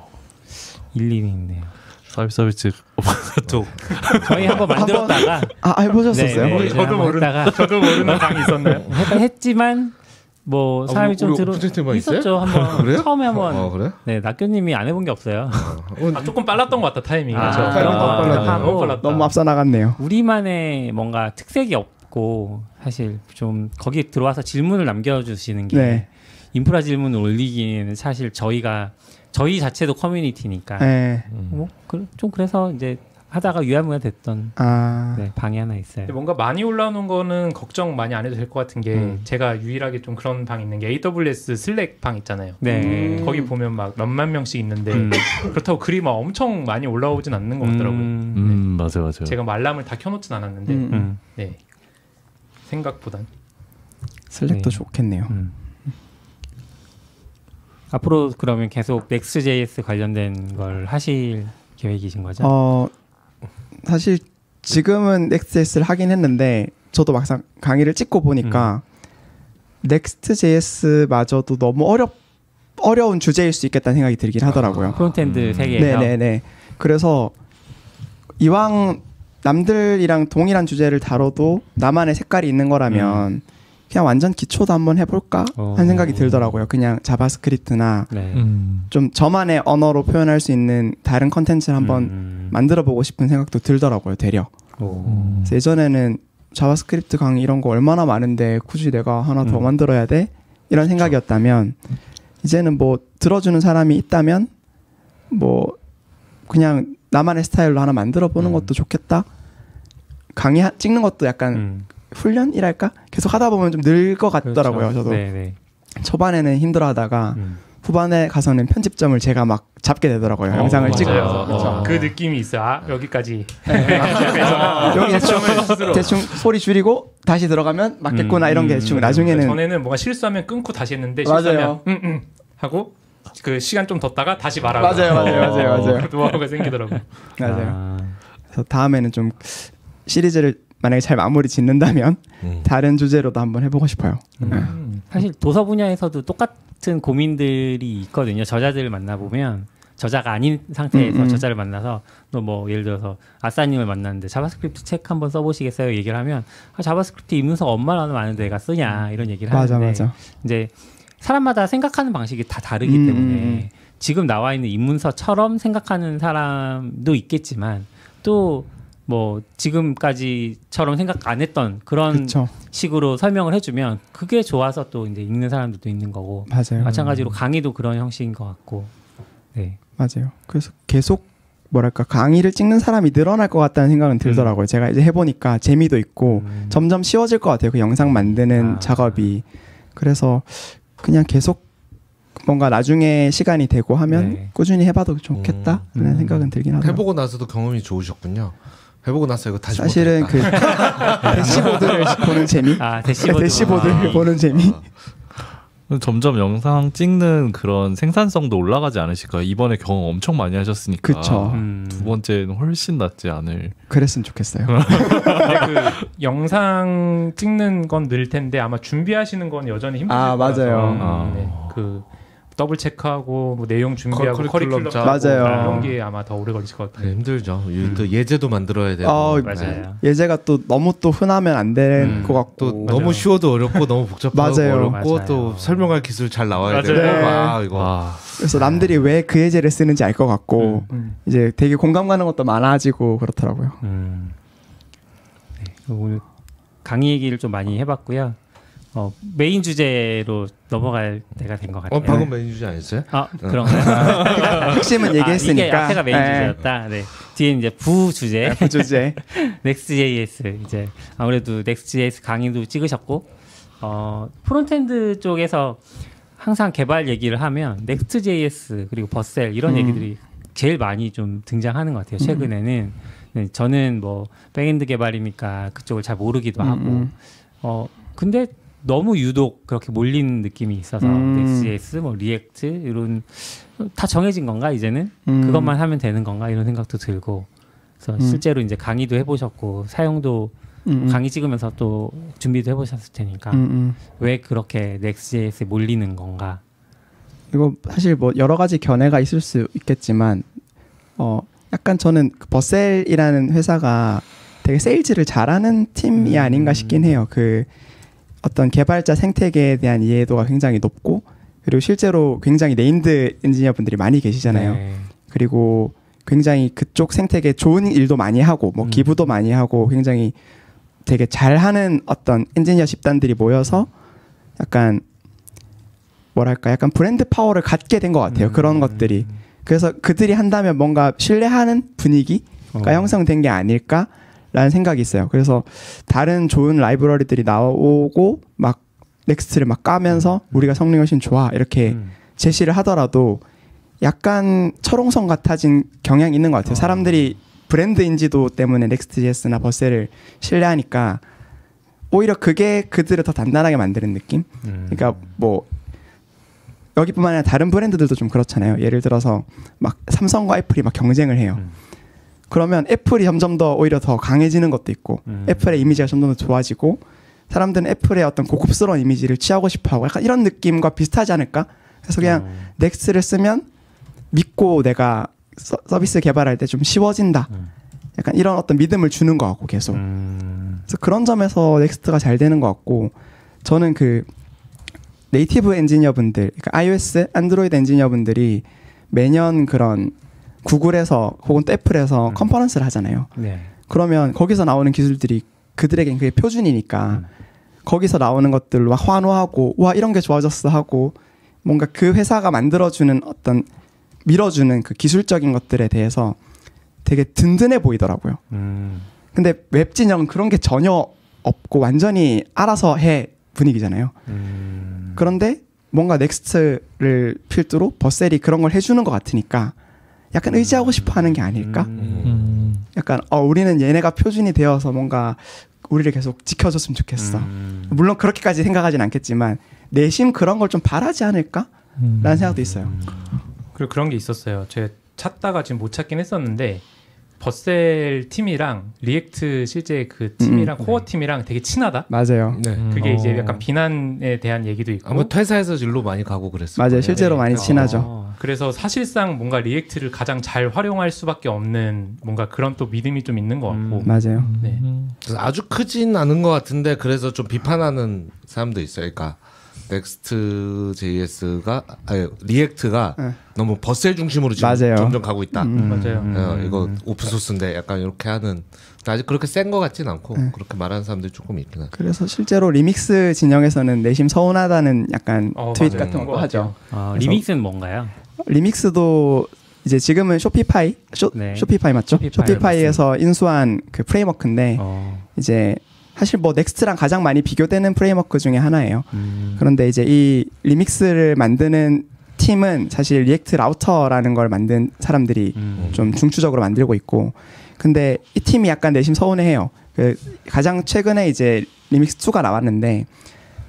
일리는 있네요. 서비스 또 저희 한번 만들었다가 해보셨었어요? 네, 저도 모르는 방이 있었나요? 했지만 뭐 사람이 좀 들어 있었죠. 한번 그래요? 처음에 한번 그래? 네 낙교님이 안 해본 게 없어요. 조금 빨랐던 것 같다 타이밍이. 너무 빨랐다. 너무 앞서 나갔네요. 우리만의 뭔가 특색이 없고 사실 좀 거기에 들어와서 질문을 남겨주시는 게 네. 인프라 질문을 올리기에는 사실 저희 자체도 커뮤니티니까 네. 좀 그래서 이제 하다가 유야무야 됐던 네, 방이 하나 있어요. 근데 뭔가 많이 올라오는 거는 걱정 많이 안 해도 될 것 같은 게 제가 유일하게 좀 그런 방 있는 게 AWS 슬랙 방 있잖아요. 네. 거기 보면 막 몇만 명씩 있는데 그렇다고 글이 막 엄청 많이 올라오진 않는 것 같더라고요. 맞아요. 제가 뭐 알람을 다 켜놓진 않았는데 네. 생각보단 슬랙도 네. 좋겠네요. 앞으로 그러면 계속 Next.js 관련된 걸 하실 계획이신 거죠? 사실 지금은 Next.js를 하긴 했는데 저도 막상 강의를 찍고 보니까 Next.js마저도 너무 어려운 주제일 수 있겠다는 생각이 들긴 하더라고요. 프론트엔드 세계에서? 네네네. 그래서 이왕 남들이랑 동일한 주제를 다뤄도 나만의 색깔이 있는 거라면 그냥 완전 기초도 한번 해볼까 하는 생각이 들더라고요. 그냥 자바스크립트나 네. 좀 저만의 언어로 표현할 수 있는 다른 컨텐츠를 한번 만들어보고 싶은 생각도 들더라고요. 되려. 그래서 예전에는 자바스크립트 강의 이런 거 얼마나 많은데 굳이 내가 하나 더 만들어야 돼? 이런 생각이었다면 이제는 뭐 들어주는 사람이 있다면 뭐 그냥 나만의 스타일로 하나 만들어보는 것도 좋겠다. 강의 찍는 것도 약간 훈련이랄까? 계속 하다 보면 좀 늘 것 같더라고요. 그렇죠. 저도 네네. 초반에는 힘들어하다가 후반에 가서는 편집점을 제가 막 잡게 되더라고요. 영상을 찍으면서. 그 느낌이 있어요. 여기까지. 여기 대충 소리 줄이고 다시 들어가면 맞겠구나 이런 게 대충 나중에는 전에는 뭔가 실수하면 끊고 다시 했는데 맞아요. 실수하면 하고 그 시간 좀 뒀다가 다시 말하고 맞아요. 노하우가 생기더라고요. 맞아요. 그래서 다음에는 좀 시리즈를 만약에 잘 마무리 짓는다면 다른 주제로도 한번 해보고 싶어요. 사실 도서 분야에서도 똑같은 고민들이 있거든요. 저자들을 만나보면 저자가 아닌 상태에서 저자를 만나서 또 뭐 예를 들어서 아싸님을 만났는데 자바스크립트 책 한번 써보시겠어요? 얘기를 하면 자바스크립트 입문서가 얼마나 많은데 내가 쓰냐 이런 얘기를 하는데 맞아. 이제 사람마다 생각하는 방식이 다 다르기 때문에 지금 나와 있는 입문서처럼 생각하는 사람도 있겠지만 또 뭐 지금까지처럼 생각 안 했던 그런 그쵸. 식으로 설명을 해주면 그게 좋아서 또 이제 읽는 사람들도 있는 거고 맞아요. 마찬가지로 강의도 그런 형식인 것 같고 네. 맞아요. 그래서 계속 뭐랄까 강의를 찍는 사람이 늘어날 것 같다는 생각은 들더라고요. 제가 이제 해보니까 재미도 있고 점점 쉬워질 것 같아요. 그 영상 만드는 작업이. 그래서 그냥 계속 뭔가 나중에 시간이 되고 하면 꾸준히 해봐도 좋겠다라는 생각은 들긴 하더라고요. 해보고 나서도 경험이 좋으셨군요. 해보고 나서 이거 다시 사실은 못하겠다. 그 대시보드를 보는 재미, 대시보드를 보는 재미. 점점 영상 찍는 그런 생산성도 올라가지 않으실까요? 이번에 경험 엄청 많이 하셨으니까. 그쵸. 두 번째는 훨씬 낫지 않을. 그랬으면 좋겠어요. 근데 그 영상 찍는 건 늘 텐데 아마 준비하시는 건 여전히 힘드실 거라서 맞아요. 네, 그 더블 체크하고 뭐 내용 준비하고 커리큘럼 짜고 맞아요. 이런 게 아마 더 오래 걸리실 것 같아요. 힘들죠. 또 예제도 만들어야 되고. 맞아요. 예제가 또 너무 또 흔하면 안 될 것 같고 또 너무 쉬워도 어렵고 너무 복잡하고 어렵고 맞아요. 또 설명할 기술 잘 나와야 맞아요. 되고 이거. 그래서 남들이 왜 그 예제를 쓰는지 알 것 같고 이제 되게 공감 가는 것도 많아지고 그렇더라고요. 네. 오늘 강의 얘기를 좀 많이 해봤고요. 메인 주제로 넘어갈 때가 된 것 같아요. 방금 메인 주제 아니었어요? 그런가요? 핵심은 얘기했으니까. 이게 앞에가 메인 주제였다. 네. 뒤에 이제 부주제. 부주제. Next.js 이제 아무래도 Next.js 강의도 찍으셨고 프론트엔드 쪽에서 항상 개발 얘기를 하면 Next.js 그리고 버셀 이런 얘기들이 제일 많이 좀 등장하는 것 같아요. 최근에는 네, 저는 뭐 백엔드 개발이니까 그쪽을 잘 모르기도 하고 근데 너무 유독 그렇게 몰리는 느낌이 있어서 Next.js, 뭐 리액트 이런 다 정해진 건가 이제는 그것만 하면 되는 건가 이런 생각도 들고 그래서 실제로 이제 강의도 해보셨고 사용도 강의 찍으면서 또 준비도 해보셨을 테니까 왜 그렇게 Next.js에 몰리는 건가? 이거 사실 뭐 여러 가지 견해가 있을 수 있겠지만 약간 저는 그 버셀이라는 회사가 되게 세일즈를 잘하는 팀이 아닌가 싶긴 해요. 그 어떤 개발자 생태계에 대한 이해도가 굉장히 높고 그리고 실제로 굉장히 네임드 엔지니어 분들이 많이 계시잖아요. 네. 그리고 굉장히 그쪽 생태계에 좋은 일도 많이 하고 뭐 기부도 많이 하고 굉장히 되게 잘하는 어떤 엔지니어 집단들이 모여서 약간 뭐랄까 약간 브랜드 파워를 갖게 된 것 같아요. 그런 것들이. 그래서 그들이 한다면 뭔가 신뢰하는 분위기가 형성된 게 아닐까라는 생각이 있어요. 그래서 다른 좋은 라이브러리들이 나오고 막 넥스트를 막 까면서 우리가 성능이 훨씬 좋아 이렇게 제시를 하더라도 약간 철옹성 같아진 경향이 있는 것 같아요. 사람들이 브랜드 인지도 때문에 넥스트.js나 버셀을 신뢰하니까 오히려 그게 그들을 더 단단하게 만드는 느낌? 그러니까 뭐 여기뿐만 아니라 다른 브랜드들도 좀 그렇잖아요. 예를 들어서 막 삼성과 애플이 막 경쟁을 해요. 그러면 애플이 점점 더 오히려 더 강해지는 것도 있고 애플의 이미지가 점점 더 좋아지고 사람들은 애플의 어떤 고급스러운 이미지를 취하고 싶어하고 약간 이런 느낌과 비슷하지 않을까? 그래서 그냥 넥스트를 쓰면 믿고 내가 서비스 개발할 때 좀 쉬워진다. 약간 이런 어떤 믿음을 주는 것 같고 계속. 그래서 그런 점에서 넥스트가 잘 되는 것 같고 저는 그 네이티브 엔지니어분들, 그러니까 iOS, 안드로이드 엔지니어분들이 매년 그런 구글에서 혹은 또 애플에서 컨퍼런스를 하잖아요. 네. 그러면 거기서 나오는 기술들이 그들에겐 그게 표준이니까 거기서 나오는 것들로 막 환호하고 와 이런 게 좋아졌어 하고 뭔가 그 회사가 만들어주는 어떤 밀어주는 그 기술적인 것들에 대해서 되게 든든해 보이더라고요. 근데 웹 진영은 그런 게 전혀 없고 완전히 알아서 해 분위기잖아요. 그런데 뭔가 넥스트를 필두로 버셀이 그런 걸 해주는 것 같으니까 약간 의지하고 싶어 하는 게 아닐까? 약간 우리는 얘네가 표준이 되어서 뭔가 우리를 계속 지켜줬으면 좋겠어. 물론 그렇게까지 생각하진 않겠지만 내심 그런 걸 좀 바라지 않을까? 라는 생각도 있어요. 그리고 그런 게 있었어요. 제가 찾다가 지금 못 찾긴 했었는데 버셀 팀이랑 리액트 실제 그 팀이랑 코어 팀이랑 되게 친하다. 맞아요. 네. 그게 이제 약간 비난에 대한 얘기도 있고. 아마 퇴사해서 일로 많이 가고 그랬어요. 맞아요. 실제로 많이 친하죠. 그래서 사실상 뭔가 리액트를 가장 잘 활용할 수밖에 없는 뭔가 그런 또 믿음이 좀 있는 것 같고. 맞아요. 네. 아주 크진 않은 것 같은데 그래서 좀 비판하는 사람도 있어요. 그러니까 Next.js가 리액트가 너무 버셀 중심으로 지금 맞아요. 점점 가고 있다. 맞아요. 이거 오픈 소스인데 약간 이렇게 하는 아직 그렇게 센 것 같진 않고 그렇게 말하는 사람들이 조금 있긴 하죠. 그래서 실제로 리믹스 진영에서는 내심 서운하다는 약간 트윗 맞아요. 같은 거 하죠. 리믹스는 뭔가요? 리믹스도 이제 지금은 쇼피파이 쇼피파이 맞죠? 쇼피파이에서 인수한 그 프레임워크인데 이제 사실 뭐 넥스트랑 가장 많이 비교되는 프레임워크 중에 하나예요. 그런데 이제 이 리믹스를 만드는 팀은 사실 리액트 라우터라는 걸 만든 사람들이 좀 중추적으로 만들고 있고, 근데 이 팀이 약간 내심 서운해해요. 그 가장 최근에 이제 리믹스 2가 나왔는데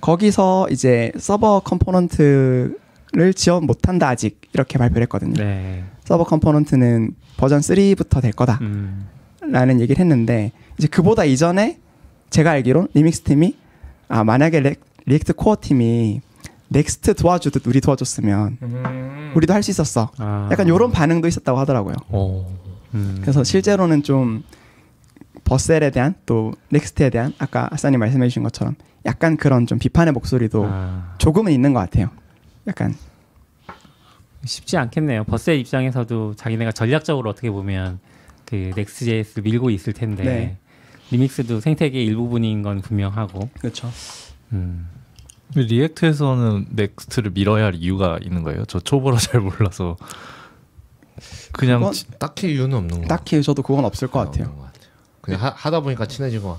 거기서 이제 서버 컴포넌트를 지원 못한다 아직 이렇게 발표를 했거든요. 네. 서버 컴포넌트는 버전 3부터 될 거다라는 얘기를 했는데 이제 그보다 이전에 제가 알기론 리믹스 팀이 만약에 리액트 코어 팀이 넥스트 도와주듯 우리 도와줬으면 우리도 할 수 있었어. 약간 이런 반응도 있었다고 하더라고요. 그래서 실제로는 좀 버셀에 대한 또 넥스트에 대한 아까 아싸님 말씀해 주신 것처럼 약간 그런 좀 비판의 목소리도 조금은 있는 것 같아요. 약간 쉽지 않겠네요. 버셀 입장에서도 자기네가 전략적으로 어떻게 보면 그 Next.js를 밀고 있을 텐데 리믹스도 생태계의 일부분인 건 분명하고. 그렇죠. 리액트에서는 넥스트를 밀어야 할 이유가 있는 거예요? 저 초보라 잘 몰라서 그냥 딱히 이유는 없는 거. 딱히 저도 그건 없을 것 같아요. 그냥 하다 보니까 친해진 거.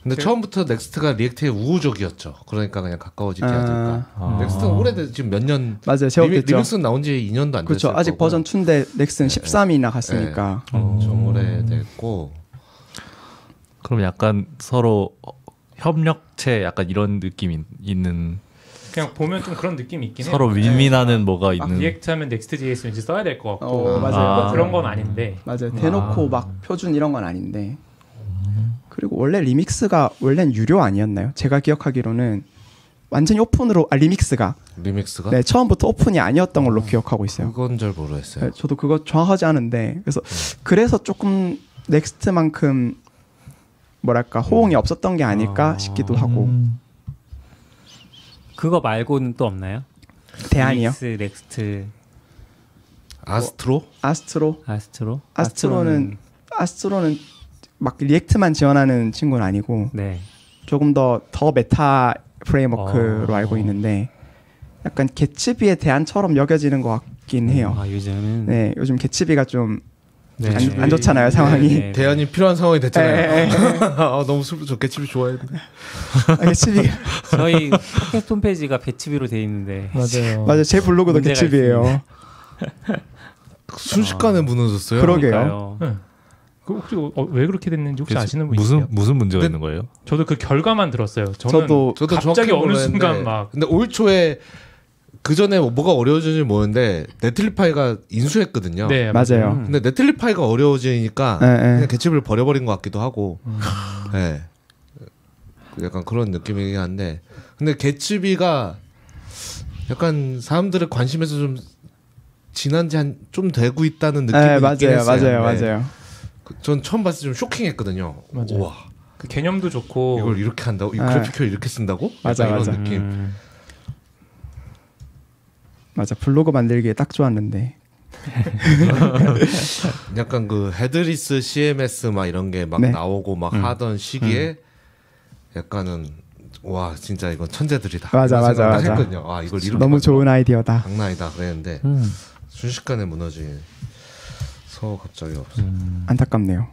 근데 처음부터 넥스트가 리액트에 우호적이었죠. 그러니까 그냥 가까워지게 하니까. 넥스트는 오래돼 지금 몇 년. 맞아요. 제법됐죠. 리믹스는 나온 지 2년도 안 됐어요. 그렇죠. 아직 버전 2인데 넥스트는 13이나 갔으니까. 좀 오래됐고. 그럼 약간 서로 협력체 약간 이런 느낌이 있는. 그냥 보면 좀 그런 느낌이 있긴 해요. 서로 윈윈하는 뭐가 있는. 리액트하면 넥스트.js 왠지 써야 될 것 같고 맞아요. 그런 건 아닌데. 맞아요. 대놓고 막 표준 이런 건 아닌데. 그리고 원래 리믹스가 원래는 유료 아니었나요? 제가 기억하기로는 완전히 오픈으로 리믹스가? 네, 처음부터 오픈이 아니었던 걸로 기억하고 있어요. 그건 잘 모르겠어요. 네, 저도 그거 정확하지 않은데 그래서 조금 넥스트만큼 뭐랄까 호응이 없었던 게 아닐까 싶기도 하고. 그거 말고는 또 없나요? 대안이요? 리믹스, 넥스트, 아스트로는 막 리액트만 지원하는 친구는 아니고 네. 조금 더 메타 프레임워크로 알고 있는데 약간 개츠비의 대안처럼 여겨지는 것 같긴 해요. 요즘은 네, 요즘 개츠비가 좀 네. 안 좋잖아요, 상황이. 네. 대안이 필요한 상황이 됐잖아요. 너무 슬프죠. 개츠비 좋아했는데. 개츠비 저희 팟캐스트 홈페이지가 개츠비로 돼 있는데 맞아요. 제 블로그도 문제가 개츠비예요. 순식간에 무너졌어요. 그러게요. 네. 혹시 왜 그렇게 됐는지 혹시 아시는 분 있어요? 무슨 문제가 있는 거예요? 저도 그 결과만 들었어요. 저도 갑자기 어느 순간 막. 근데 올 초에 그 전에 뭐가 어려워지는지 모르는데 네틀리파이가 인수했거든요. 네, 맞아요. 근데 네틀리파이가 어려워지니까 그냥 개츠비를 버려버린 것 같기도 하고. 네. 약간 그런 느낌이긴 한데, 근데 개츠비가 약간 사람들의 관심에서 좀 지난 지 좀 되고 있다는 느낌이 있긴 했어요. 맞아요. 전 처음 봤을 때 좀 쇼킹했거든요. 맞아요. 우와. 그 개념도 좋고 이걸 이렇게 한다고? 이 그래픽을 이렇게 쓴다고? 맞아. 이런 느낌. 맞아. 블로그 만들기에 딱 좋았는데. 약간 그 헤드리스 CMS 막 이런 게 막 나오고 막 하던 시기에 약간은 와 진짜 이건 천재들이다. 맞아. 했거든요. 아 이걸 이렇게 너무 좋은 아이디어다. 장난 아니다 그랬는데 순식간에 무너지서 갑자기 없어. 안타깝네요.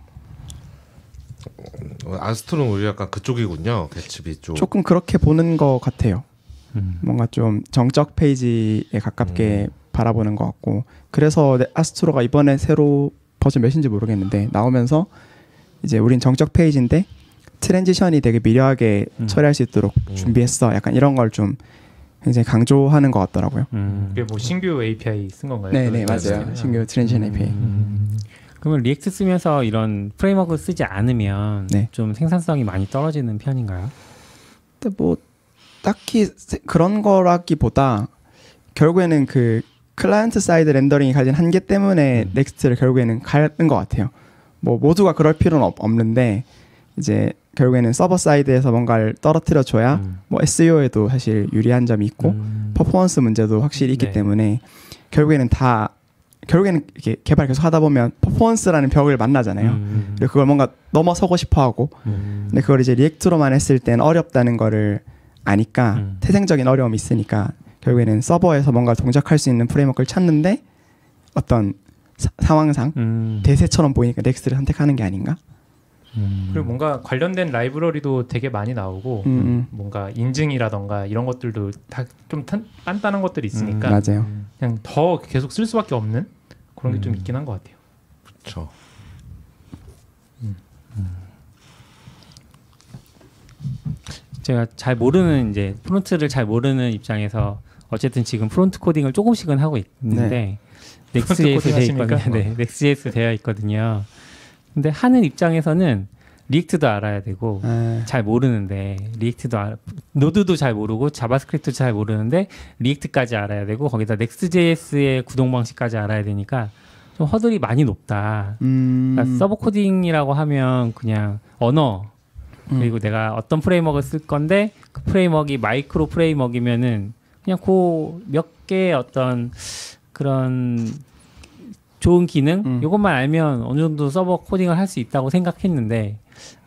아스트로는 오히려 약간 그쪽이군요. 개츠비 쪽. 조금 그렇게 보는 것 같아요. 뭔가 좀 정적 페이지에 가깝게 바라보는 것 같고, 그래서 아스트로가 이번에 새로 버전 몇인지 모르겠는데 나오면서 이제 우린 정적 페이지인데 트랜지션이 되게 미려하게 처리할 수 있도록 준비했어. 약간 이런 걸 좀 굉장히 강조하는 것 같더라고요. 그게 뭐 신규 API 쓴 건가요? 네네 맞아요. 신규 트랜지션 API. 그러면 리액트 쓰면서 이런 프레임워크 쓰지 않으면 네. 좀 생산성이 많이 떨어지는 편인가요? 근데 뭐 딱히 그런 거라기보다 결국에는 그 클라이언트 사이드 렌더링이 가진 한계 때문에 넥스트를 결국에는 가는 것 같아요. 뭐 모두가 그럴 필요는 없는데 이제 결국에는 서버 사이드에서 뭔가를 떨어뜨려 줘야 뭐 SEO에도 사실 유리한 점이 있고 퍼포먼스 문제도 확실히 있기 때문에 결국에는 이렇게 개발 계속 하다 보면 퍼포먼스라는 벽을 만나잖아요. 그리고 그걸 뭔가 넘어서고 싶어하고 근데 그걸 이제 리액트로만 했을 때는 어렵다는 거를 아니까 태생적인 어려움이 있으니까 결국에는 서버에서 뭔가 동작할 수 있는 프레임워크를 찾는데 어떤 상황상 대세처럼 보이니까 넥스트를 선택하는 게 아닌가? 그리고 뭔가 관련된 라이브러리도 되게 많이 나오고 뭔가 인증이라던가 이런 것들도 다 좀 단단한 것들이 있으니까 맞아요. 그냥 더 계속 쓸 수밖에 없는 그런 게 좀 있긴 한 것 같아요. 그렇죠. 제가 잘 모르는 이제 프론트를 잘 모르는 입장에서 어쨌든 지금 프론트 코딩을 조금씩은 하고 있는데 넥스트JS 되어 있거든요. 네, 넥스트JS 되어 있거든요. 근데 하는 입장에서는 리액트도 알아야 되고 잘 모르는데 노드도 잘 모르고 자바스크립트도 잘 모르는데 리액트까지 알아야 되고 거기다 넥스트JS의 구동 방식까지 알아야 되니까 좀 허들이 많이 높다. 그러니까 서버 코딩이라고 하면 그냥 언어 그리고 내가 어떤 프레임워크를 쓸 건데 그 프레임워크가 마이크로 프레임워크이면은 그냥 그 몇 개의 어떤 그런 좋은 기능 이것만 알면 어느 정도 서버 코딩을 할 수 있다고 생각했는데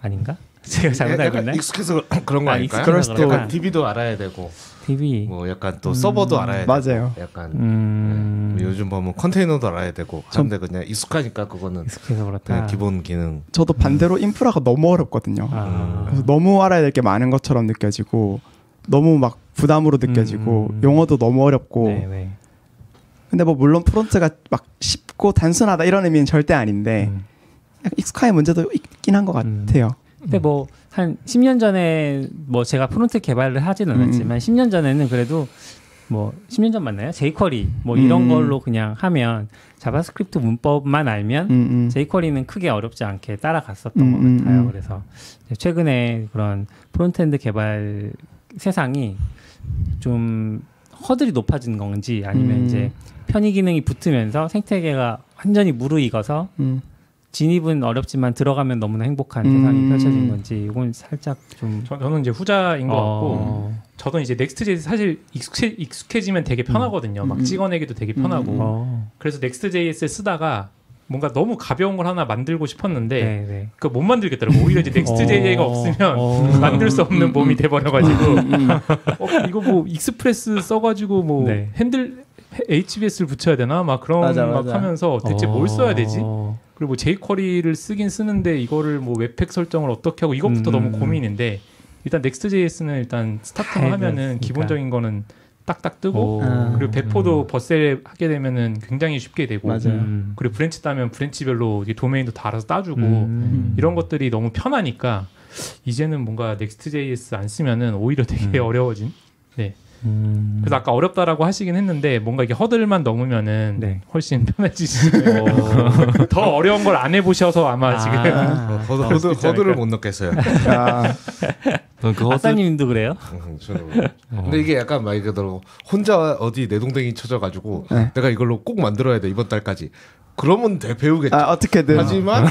아닌가? 제가 잘못 알고 있나요? 익숙해서 그런 거 아닐까요? 그럴 수도. 약간 DB도 알아야 되고 DB. 뭐 약간 또 서버도 알아야 맞아요. 되고 약간 요즘 보면 컨테이너도 알아야 되고 하는데 그냥 익숙하니까 그거는 익숙해서 그렇다. 그냥 기본 기능. 저도 반대로 인프라가 너무 어렵거든요. 그래서 너무 알아야 될 게 많은 것처럼 느껴지고 너무 막 부담으로 느껴지고 용어도 너무 어렵고. 네네. 근데 뭐 물론 프론트가 막 쉽고 단순하다 이런 의미는 절대 아닌데 약간 익숙함의 문제도 있긴 한 것 같아요. 근데 뭐 한 10년 전에 뭐 제가 프론트 개발을 하지는 않았지만 10년 전에는 그래도 뭐 10년 전 맞나요? jQuery 뭐 이런 걸로 그냥 하면 자바스크립트 문법만 알면 jQuery는 크게 어렵지 않게 따라갔었던 것 같아요. 그래서 최근에 그런 프론트엔드 개발 세상이 좀 허들이 높아진 건지 아니면 이제 편의 기능이 붙으면서 생태계가 완전히 무르익어서 진입은 어렵지만 들어가면 너무나 행복한 세상이 펼쳐진 건지 이건 살짝 좀 저는 이제 후자인 것 같고 저도 이제 넥스트.js 사실 익숙해지면 되게 편하거든요. 막 찍어내기도 되게 편하고 그래서 넥스트.js를 쓰다가 뭔가 너무 가벼운 걸 하나 만들고 싶었는데 그거 못 만들겠더라고. 오히려 이제 넥스트.js가 없으면 만들 수 없는 몸이 돼버려가지고 이거 뭐 익스프레스 써가지고 뭐 핸들 HBS를 붙여야 되나 막 그런 맞아. 막 하면서 대체 뭘 써야 되지? 그리고 뭐 jQuery를 쓰긴 쓰는데 이거를 뭐 웹팩 설정을 어떻게 하고 이것부터 너무 고민인데 일단 Next.js는 일단 스타트만 하면은 기본적인 거는 딱딱 뜨고 그리고 배포도 버셀 하게 되면은 굉장히 쉽게 되고 그리고 브랜치 따면 브랜치별로 이게 도메인도 달아서 따주고 이런 것들이 너무 편하니까 이제는 뭔가 Next.js 안 쓰면은 오히려 되게 어려워진. 네. 그래서 아까 어렵다라고 하시긴 했는데 뭔가 이게 허들만 넘으면은 훨씬 편해지시고 더 어려운 걸 안 해보셔서 아마 지금 허들을 못 넣겠어요. 아싸님도 그래요? 근데 이게 약간 말 그대로 혼자 어디 내동댕이 쳐져가지고 내가 이걸로 꼭 만들어야 돼 이번 달까지. 그러면 배우겠죠. 어떻게든. 하지만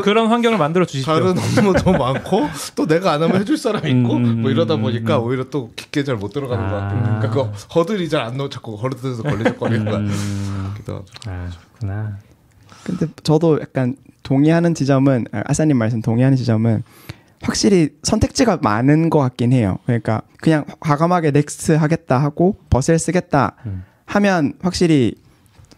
그런 환경을 만들어 주십시오. 다른 업무도 많고 또 내가 안 하면 해줄 사람 있고 뭐 이러다 보니까 오히려 또 깊게 잘 못 들어가는 것 같아요. 그러니까 그 허들이 잘 안 넣어 자꾸 허들에서 걸리적거리는 것 같기도 하고. 그렇구나. 근데 저도 약간 동의하는 지점은 아싸님 말씀 동의하는 지점은 확실히 선택지가 많은 것 같긴 해요. 그러니까 그냥 과감하게 넥스트 하겠다 하고 버셀 쓰겠다 하면 확실히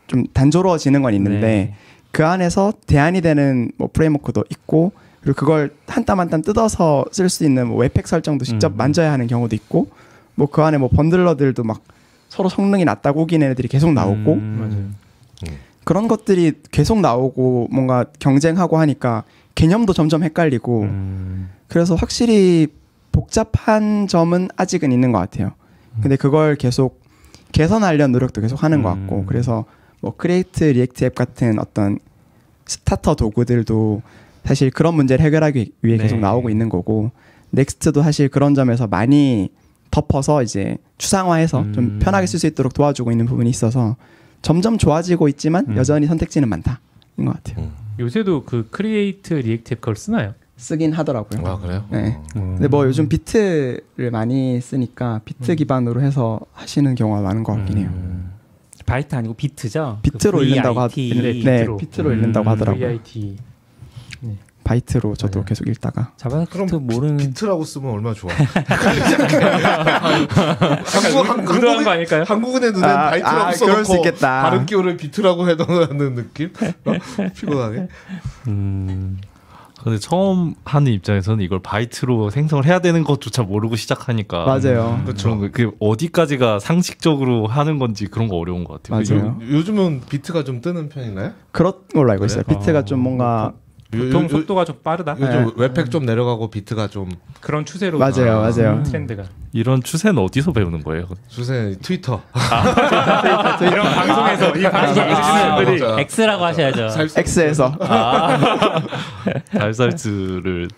좀 단조로워지는 건 있는데 그 안에서 대안이 되는 뭐 프레임워크도 있고 그리고 그걸 한 땀 한 땀 뜯어서 쓸 수 있는 뭐 웹팩 설정도 직접 만져야 하는 경우도 있고 뭐 그 안에 뭐 번들러들도 막 서로 성능이 낮다고 우기는 애들이 계속 나오고 그런 것들이 계속 나오고 뭔가 경쟁하고 하니까 개념도 점점 헷갈리고 그래서 확실히 복잡한 점은 아직은 있는 것 같아요. 근데 그걸 계속 개선하려는 노력도 계속 하는 것 같고 그래서 뭐 크리에이트 리액트 앱 같은 어떤 스타터 도구들도 사실 그런 문제를 해결하기 위해 계속 나오고 있는 거고 넥스트도 사실 그런 점에서 많이 덮어서 이제 추상화해서 좀 편하게 쓸 수 있도록 도와주고 있는 부분이 있어서 점점 좋아지고 있지만 여전히 선택지는 많다인 것 같아요. 요새도 그 크리에이트 리액트 앱 그걸 쓰나요? 쓰긴 하더라고요. 아 그래요? 네. 근데 뭐 요즘 비트를 많이 쓰니까 비트 기반으로 해서 하시는 경우가 많은 것 같긴 해요. 바이트 아니고 비트죠? 비트로 그 읽는다고 비트로 읽는다고 하더라고요. VIT. 바이트로 저도 계속 읽다가. 자바스크립트 모르는 비트라고 쓰면 얼마나 좋아. 의도한 거 아닐까요? 한국은의 눈엔 바이트라고 그럴 수 써놓고 있겠다. 발음 기호를 비트라고 해놓는 느낌? 피곤하게. 근데 처음 하는 입장에서는 이걸 바이트로 생성을 해야 되는 것조차 모르고 시작하니까 맞아요. 그렇죠. 그 어디까지가 상식적으로 하는 건지 그런 거 어려운 것 같아요. 맞아요. 요즘은 비트가 좀 뜨는 편인가요? 그런 걸로 알고 있어요. 비트가 좀 뭔가 보통 속도가 좀 빠르다. 요즘 웹팩 좀 내려가고 비트가 좀 그런 추세로 맞아요. 트렌드가. 이런 추세는 어디서 배우는 거예요? 주세 트위터. 이런 방송에서 이 방송 보시는 분들이 맞아. X라고 하셔야죠. X에서 달살즈를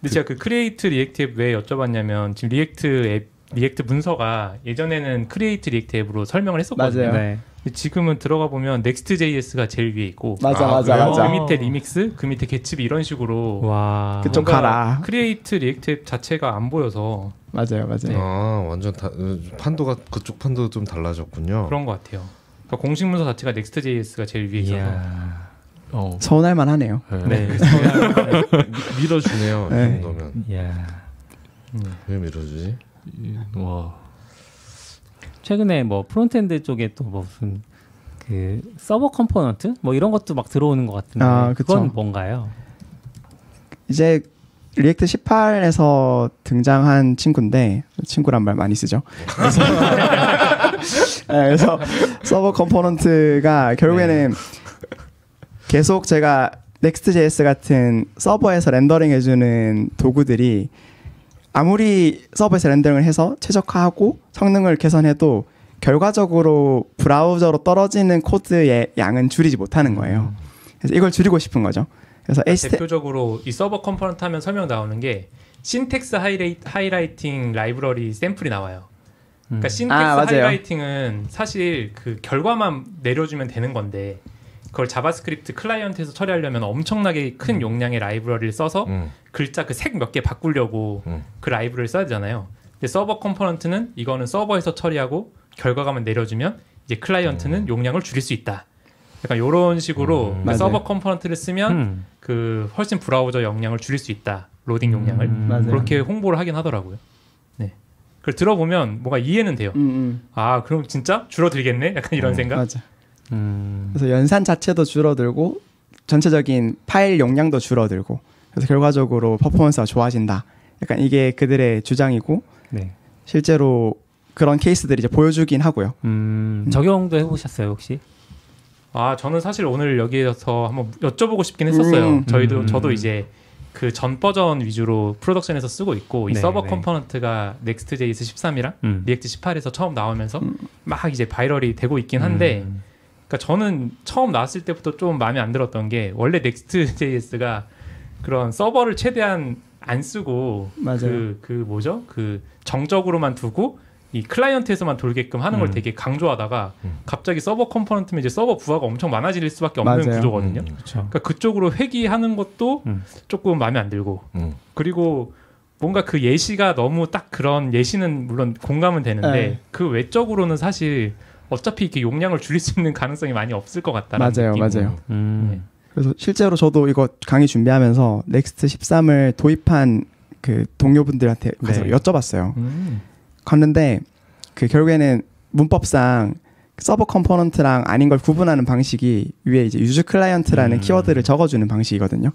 근데 제가 그 크리에이트 리액트 앱 왜 여쭤봤냐면 지금 리액트 문서가 예전에는 크리에이트 리액트 앱으로 설명을 했었거든요. 맞아요. 근데 지금은 들어가 보면 Next.js가 제일 위에 있고 맞아. 그 밑에 리믹스, 그 밑에 개츠비 이런 식으로 와. 그쪽 가라. 크리에이트 리액트 앱 자체가 안 보여서 맞아요. 아 완전 판도가 그쪽 판도 좀 달라졌군요. 그런 것 같아요. 그러니까 공식 문서 자체가 Next.js가 제일 위에 있어서 서운할 만하네요. 네. 밀어주네요. 네. 이 정도면. 왜 밀어주지? 와. 최근에 뭐 프론트엔드 쪽에 또 뭐 무슨 그 서버 컴포넌트 뭐 이런 것도 막 들어오는 것 같은데 그건 뭔가요? 이제 리액트 18에서 등장한 친구인데 친구란 말 많이 쓰죠. 그래서 서버 컴포넌트가 결국에는 계속 제가 Next.js 같은 서버에서 렌더링 해주는 도구들이 아무리 서버에서 렌더링을 해서 최적화하고 성능을 개선해도 결과적으로 브라우저로 떨어지는 코드의 양은 줄이지 못하는 거예요. 그래서 이걸 줄이고 싶은 거죠. 그래서 대표적으로 이 서버 컴포넌트 하면 설명 나오는 게 신텍스 하이라이팅 라이브러리 샘플이 나와요. 그러니까 신텍스 하이라이팅은 사실 그 결과만 내려주면 되는 건데 그걸 자바스크립트 클라이언트에서 처리하려면 엄청나게 큰 용량의 라이브러리를 써서 글자 그 색 몇 개 바꾸려고 그 라이브러리를 써야 되잖아요. 근데 서버 컴포넌트는 이거는 서버에서 처리하고 결과가만 내려주면 이제 클라이언트는 용량을 줄일 수 있다. 약간 이런 식으로 그 서버 컴포넌트를 쓰면 그 훨씬 브라우저 용량을 줄일 수 있다. 로딩 용량을 그렇게 홍보를 하긴 하더라고요. 네. 그걸 들어보면 뭔가 이해는 돼요. 아 그럼 진짜 줄어들겠네? 약간 이런 생각. 맞아. 그래서 연산 자체도 줄어들고 전체적인 파일 용량도 줄어들고 그래서 결과적으로 퍼포먼스가 좋아진다. 약간 이게 그들의 주장이고 실제로 그런 케이스들이 이제 보여주긴 하고요. 적용도 해보셨어요 혹시? 아 저는 사실 오늘 여기에서 한번 여쭤보고 싶긴 했었어요. 저도 이제 그 전 버전 위주로 프로덕션에서 쓰고 있고 이 서버 컴포넌트가 Next.js 13이랑 React 18에서 처음 나오면서 막 이제 바이럴이 되고 있긴 한데 그러니까 저는 처음 나왔을 때부터 좀 마음에 안 들었던 게 원래 Next.js가 그런 서버를 최대한 안 쓰고 그 정적으로만 두고 이 클라이언트에서만 돌게끔 하는 걸 되게 강조하다가 갑자기 서버 컴포넌트면 이제 서버 부하가 엄청 많아질 수밖에 없는 구조거든요. 그러니까 그쪽으로 회귀하는 것도 조금 마음에 안 들고 그리고 뭔가 그 예시가 너무 딱 그런 예시는 물론 공감은 되는데 그 외적으로는 사실 어차피 이렇게 용량을 줄일 수 있는 가능성이 많이 없을 것 같다는 느낌. 맞아요. 그래서 실제로 저도 이거 강의 준비하면서 넥스트 13을 도입한 그 동료분들한테 가서 여쭤봤어요. 갔는데 그 결국에는 문법상 서버 컴포넌트랑 아닌 걸 구분하는 방식이 위에 이제 유즈 클라이언트라는 키워드를 적어주는 방식이거든요.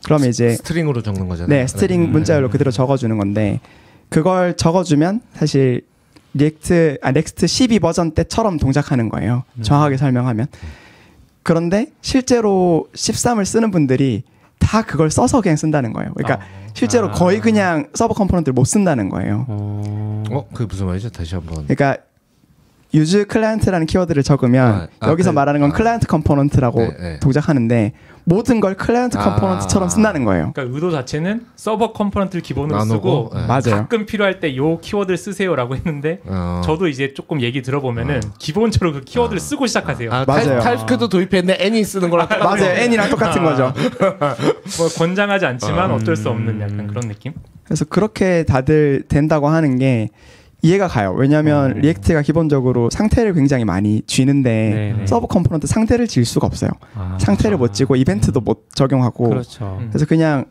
그러면 이제 스트링으로 적는 거잖아요. 네, 스트링 문자열로 그대로 적어주는 건데 그걸 적어주면 사실 넥스트 12 버전 때처럼 동작하는 거예요. 정확하게 설명하면. 그런데 실제로 13을 쓰는 분들이 다 그걸 써서 그냥 쓴다는 거예요. 그러니까 실제로 거의 그냥 서버 컴포넌트를 못 쓴다는 거예요. 그게 무슨 말이죠? 다시 한번. 그러니까 유즈 클라이언트라는 키워드를 적으면 여기서 말하는 건 클라이언트 컴포넌트라고 동작하는데 모든 걸 클라이언트 컴포넌트처럼 쓴다는 거예요. 그러니까 의도 자체는 서버 컴포넌트를 기본으로 쓰고 가끔 필요할 때 요 키워드를 쓰세요라고 했는데 저도 이제 조금 얘기 들어보면은 기본적으로 그 키워드를 쓰고 시작하세요. 맞아요. 타입스크립트 도입했는데 N이 쓰는 거랑 맞아요. N이랑 똑같은 거죠. 뭐 권장하지 않지만 어쩔 수 없는 약간 그런 느낌. 그래서 그렇게 다들 된다고 하는 게 이해가 가요. 왜냐하면 리액트가 기본적으로 상태를 굉장히 많이 쥐는데 서버 컴포넌트 상태를 질 수가 없어요. 상태를 못 쥐고 이벤트도 못 적용하고 그래서 그냥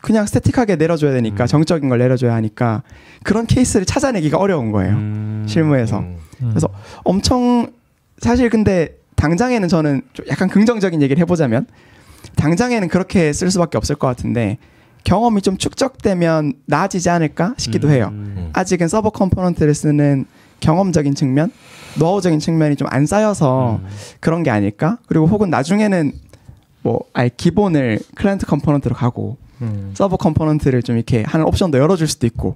스태틱하게 내려줘야 되니까 정적인 걸 내려줘야 하니까 그런 케이스를 찾아내기가 어려운 거예요. 실무에서. 그래서 엄청 사실 근데 당장에는 저는 좀 약간 긍정적인 얘기를 해보자면 당장에는 그렇게 쓸 수밖에 없을 것 같은데 경험이 좀 축적되면 나아지지 않을까 싶기도 해요. 아직은 서버 컴포넌트를 쓰는 경험적인 측면, 노하우적인 측면이 좀 안 쌓여서 그런 게 아닐까? 그리고 혹은 나중에는 뭐 아예 기본을 클라이언트 컴포넌트로 가고 서버 컴포넌트를 좀 이렇게 하는 옵션도 열어줄 수도 있고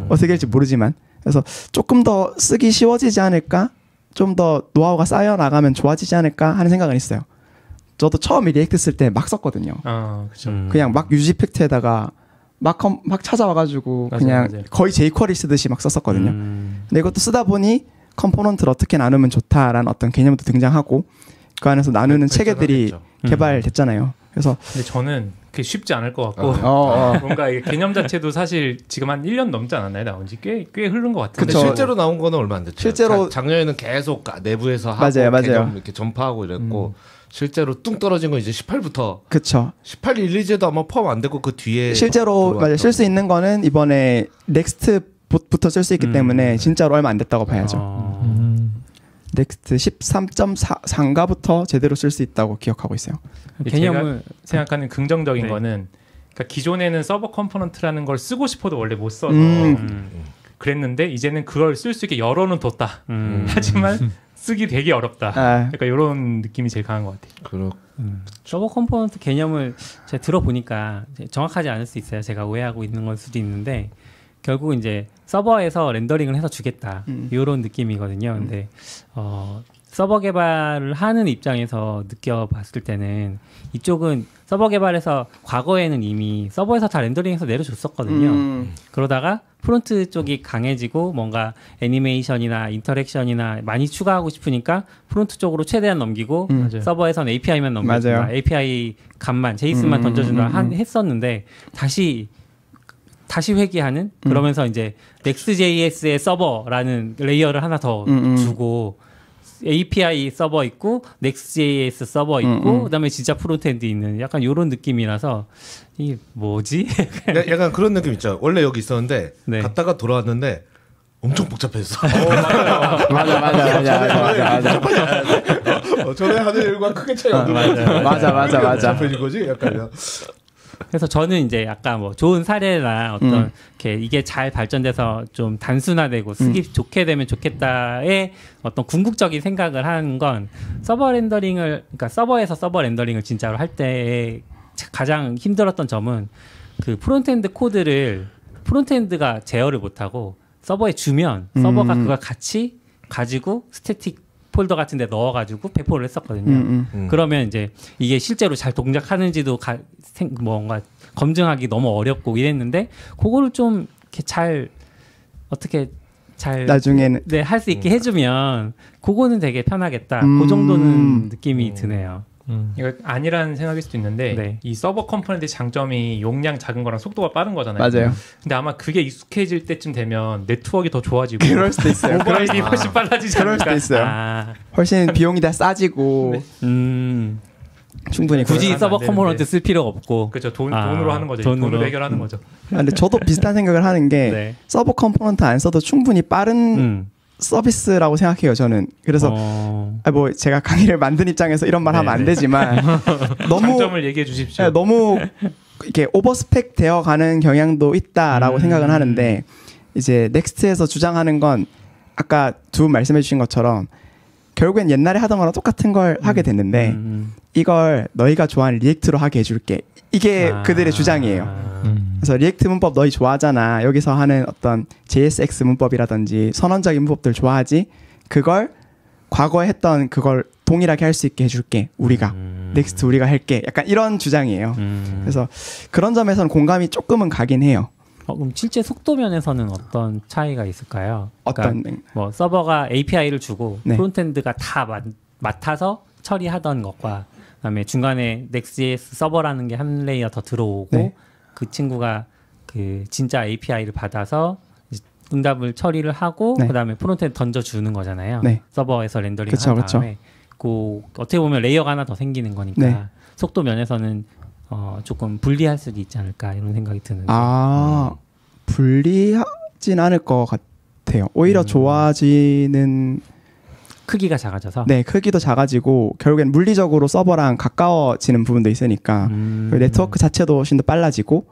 어떻게 될지 모르지만 그래서 조금 더 쓰기 쉬워지지 않을까? 좀 더 노하우가 쌓여 나가면 좋아지지 않을까 하는 생각은 있어요. 저도 처음에 리액트 쓸 때 막 썼거든요. 그쵸. 그냥 막 유즈 이펙트에다가 막 찾아와가지고 그냥 거의 jQuery 쓰듯이 막 썼었거든요. 근데 이것도 쓰다 보니 컴포넌트를 어떻게 나누면 좋다라는 어떤 개념도 등장하고 그 안에서 나누는 체계들이 개발됐잖아요. 그래서 근데 저는 그게 쉽지 않을 것 같고 뭔가 이게 개념 자체도 사실 지금 한 1년 넘지 않았나요? 나온 지 꽤 흐른 것 같은데. 근데 실제로 나온 거는 얼마 안 됐죠. 실제로 작년에는 계속 내부에서 하고 개념 이렇게 전파하고 이랬고 실제로 뚱 떨어진 건 이제 18부터. 그쵸. 18 릴리즈도 아마 포함 안 되고 그 뒤에 실제로 맞아요. 쓸 수 있는 거는 이번에 넥스트부터 쓸 수 있기 때문에 진짜로 얼마 안 됐다고 봐야죠. 넥스트 13.4인가부터 제대로 쓸 수 있다고 기억하고 있어요. 개념을 생각하는 긍정적인 거는 그러니까 기존에는 서버 컴포넌트라는 걸 쓰고 싶어도 원래 못 써서 그랬는데 이제는 그걸 쓸 수 있게 열어는 뒀다. 하지만 쓰기 되게 어렵다. 그러니까 이런 느낌이 제일 강한 것 같아요. 서버 컴포넌트 개념을 제가 들어보니까 정확하지 않을 수 있어요. 제가 오해하고 있는 걸 수도 있는데 결국 이제 서버에서 렌더링을 해서 주겠다 이런 느낌이거든요. 근데 서버 개발을 하는 입장에서 느껴봤을 때는 이쪽은 서버 개발에서 과거에는 이미 서버에서 다 렌더링해서 내려줬었거든요. 그러다가 프론트 쪽이 강해지고 뭔가 애니메이션이나 인터랙션이나 많이 추가하고 싶으니까 프론트 쪽으로 최대한 넘기고 서버에서는 API만 넘겨준다. API 값만 제이슨만 던져준다 했었는데 다시 회귀하는 그러면서 이제 Next.js의 서버라는 레이어를 하나 더 주고 API 서버 있고 Next.js 서버 있고 그다음에 진짜 프론트엔드 있는 약간 이런 느낌이라서 이게 뭐지? 약간 그런 느낌 있죠. 원래 여기 있었는데 갔다가 돌아왔는데 엄청 복잡했어. 맞아. 전에 하는 일과 크게 차이 안 나요. 맞아. 복잡해진 거지? 약간. 그래서 저는 이제 약간 뭐 좋은 사례나 어떤 이게 잘 발전돼서 좀 단순화되고 쓰기 좋게 되면 좋겠다의 어떤 궁극적인 생각을 하는 건 서버 렌더링을 그러니까 서버에서 서버 렌더링을 진짜로 할 때 가장 힘들었던 점은 그 프론트엔드 코드를 프론트엔드가 제어를 못하고 서버에 주면 서버가 그걸 같이 가지고 스태틱 폴더 같은 데 넣어가지고 배포를 했었거든요. 그러면 이제 이게 실제로 잘 동작하는지도 뭔가 검증하기 너무 어렵고 이랬는데 그거를 좀 이렇게 잘 어떻게 잘 나중에는 할 수 있게 해주면 그거는 되게 편하겠다. 그 정도는 느낌이 드네요. 이거 아니라는 생각일 수도 있는데 이 서버 컴포넌트의 장점이 용량 작은 거랑 속도가 빠른 거잖아요. 맞아요. 근데 아마 그게 익숙해질 때쯤 되면 네트워크가 더 좋아지고 그럴 수도 있어요. 오버라이딩이 훨씬 빨라지지 않을까. 그럴 수도 있어요. 훨씬 비용이 다 싸지고 충분히 굳이 서버 컴포넌트 쓸 필요가 없고 그렇죠. 돈으로 하는 거죠. 돈으로 해결하는 거죠. 근데 저도 비슷한 생각을 하는 게 서버 컴포넌트 안 써도 충분히 빠른 서비스라고 생각해요. 저는 그래서 뭐 제가 강의를 만든 입장에서 이런 말 하면 안 되지만 너무 장점을 얘기해 주십시오. 너무 이렇게 오버스펙 되어 가는 경향도 있다라고 생각은 하는데 이제 넥스트에서 주장하는 건 아까 두 분 말씀해 주신 것처럼 결국엔 옛날에 하던 거랑 똑같은 걸 하게 됐는데 이걸 너희가 좋아하는 리액트로 하게 해줄게. 이게 그들의 주장이에요. 그래서 리액트 문법 너희 좋아하잖아. 여기서 하는 어떤 JSX 문법이라든지 선언적인 문법들 좋아하지. 그걸 과거에 했던 그걸 동일하게 할 수 있게 해줄게. 우리가 넥스트 우리가 할게. 약간 이런 주장이에요. 그래서 그런 점에서는 공감이 조금은 가긴 해요. 그럼 실제 속도 면에서는 어떤 차이가 있을까요? 어떤 그러니까 뭐 서버가 API를 주고 프론트엔드가 다 맡아서 처리하던 것과 그다음에 중간에 Next.js 서버라는 게 한 레이어 더 들어오고 그 친구가 그 진짜 API를 받아서 응답을 처리를 하고 그다음에 프론트엔드 던져주는 거잖아요. 서버에서 렌더링 한 다음에 그 어떻게 보면 레이어가 하나 더 생기는 거니까 속도 면에서는 조금 불리할 수도 있지 않을까 이런 생각이 드는데 불리하진 않을 것 같아요. 오히려 좋아지는 크기가 작아져서 크기도 작아지고 결국엔 물리적으로 서버랑 가까워지는 부분도 있으니까 네트워크 자체도 훨씬 더 빨라지고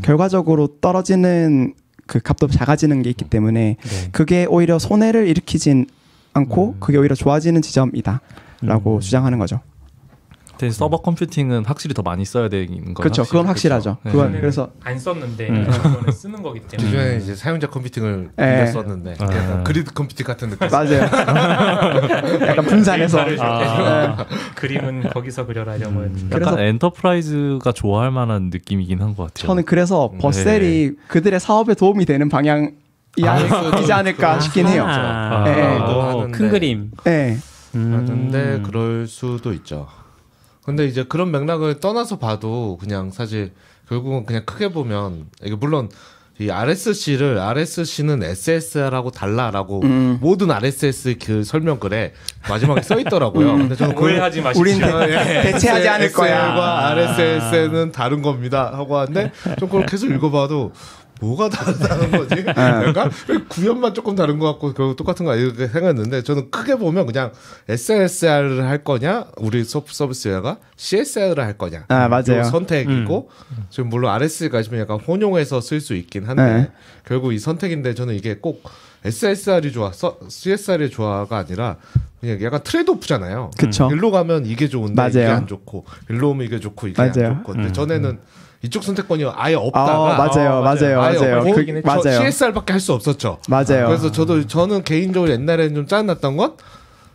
결과적으로 떨어지는 그 값도 작아지는 게 있기 때문에 그게 오히려 손해를 일으키진 않고 그게 오히려 좋아지는 지점이다라고 주장하는 거죠. 서버 컴퓨팅은 확실히 더 많이 써야 되는 거죠. 그렇죠. 그건 확실하죠. 그건 그래서 안 썼는데 이거는 쓰는 거기 때문에 기존에 이제 사용자 컴퓨팅을 썼는데 그리드 컴퓨팅 같은 느낌. 맞아요. 약간 분산해서 그림은 거기서 그려라 이런 거였는데. 약간 엔터프라이즈가 좋아할 만한 느낌이긴 한 것 같아요. 저는 그래서 버셀이 그들의 사업에 도움이 되는 방향이지 않을까 싶긴 해요. 큰 그림. 그런데 그럴 수도 있죠. 근데 이제 그런 맥락을 떠나서 봐도 그냥 사실 결국은 그냥 크게 보면 이게 물론 이 RSC는 SSR하고 달라라고 모든 RSS 그 설명글에 마지막에 써 있더라고요. 근데 저는 오해하지 마십시오. 우린 대체하지 않을 거야. SSL과 RSS는 다른 겁니다 하고 하는데 좀 그걸 계속 읽어봐도 뭐가 다르다는 거지? 약간 구현만 조금 다른 것 같고 결국 똑같은 거 이렇게 생각했는데 저는 크게 보면 그냥 SSR을 할 거냐 우리 서비스웨어가 CSR을 할 거냐 맞아요. 선택이고 지금 물론 RS가 있으면 약간 혼용해서 쓸 수 있긴 한데 결국 이 선택인데 저는 이게 꼭 SSR이 좋아, CSR이 좋아가 아니라 그냥 약간 트레이드오프잖아요. 그쵸. 일로 가면 이게 좋은데 맞아요. 이게 안 좋고 일로 오면 이게 좋고 이게 맞아요. 안 좋고 근데 전에는 이쪽 선택권이 아예 없다가 맞아요. 맞아요. CSR밖에 할 수 없었죠. 맞아요. 그래서 저는 개인적으로 옛날에는 좀 짜증났던 건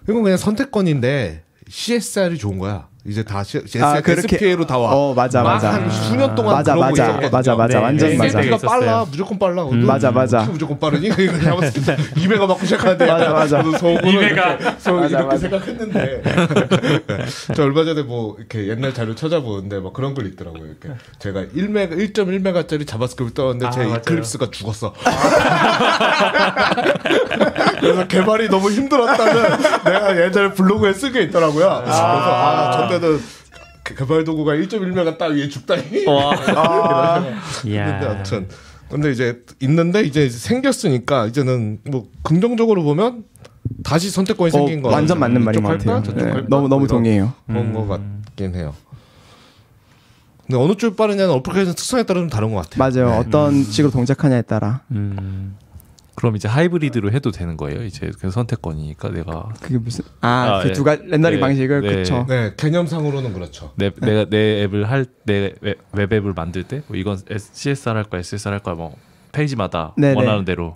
이건 그냥 선택권인데 CSR이 좋은 거야. 이제 다 SPA로 다 와. 맞아. 한 수년 동안 그러고 있었거든요. 맞아. 완전 네, 맞아. SP가 빨라. 무조건 빨라. 맞아. 무조건 빠르니? 이거 잡았을 때 2배가 맞고 시작하는데 맞아. 2배가 이렇게 맞아. 생각했는데 저 얼마 전에 뭐 이렇게 옛날 자료 찾아보는데 막 그런 글 있더라고요. 이렇게 제가 1.1메가짜리 자바스크립트 떴는데 제 이클립스가 죽었어. 그래서 개발이 너무 힘들었다면 내가 예전에 블로그에 쓴 게 있더라고요. 그래서 저 때는 개발 도구가 1.1메가 딱 위에 죽다니. 근데 아무튼 근데 이제 있는데 이제 생겼으니까 이제는 뭐 긍정적으로 보면 다시 선택권이 생긴 거 완전 맞는 말인 것 같아요. 너무 동의해요. 그런 거 같긴 해요. 근데 어느 쪽이 빠르냐는 어플리케이션 특성에 따라 좀 다른 것 같아요. 맞아요. 어떤 식으로 동작하냐에 따라. 그럼 이제 하이브리드로 해도 되는 거예요? 이제 그 선택권이니까 내가 그게 무슨 그 두 가지 렌더링 방식을 그렇죠. 네, 개념상으로는 그렇죠. 내가 내 앱을 내 웹앱을 만들 때 뭐 이건 CSR 할 거야, SSR 할 거야, 뭐 페이지마다 원하는 대로.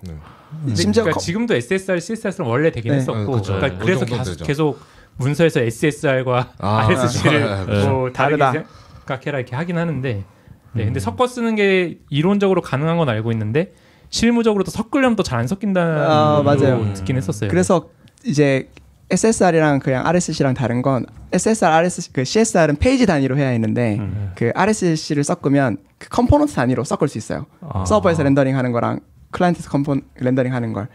심지어 그러니까 지금도 SSR, CSR은 원래 되긴 했었고, 그렇죠. 그래서 계속 문서에서 SSR과 RSC를 뭐 다르게 생각해라 이렇게 하긴 하는데, 근데 섞어 쓰는 게 이론적으로 가능한 건 알고 있는데. 실무적으로도 섞으려면 또 잘 안 섞인다는 맞아요. 듣긴 했었어요. 그래서 이제 SSR이랑 그냥 RSC랑 다른 건 SSR, RSC, 그 CSR은 페이지 단위로 해야 했는데 그 RSC를 섞으면 그 컴포넌트 단위로 섞을 수 있어요. 서버에서 렌더링하는 거랑 클라이언트에서 렌더링하는 걸.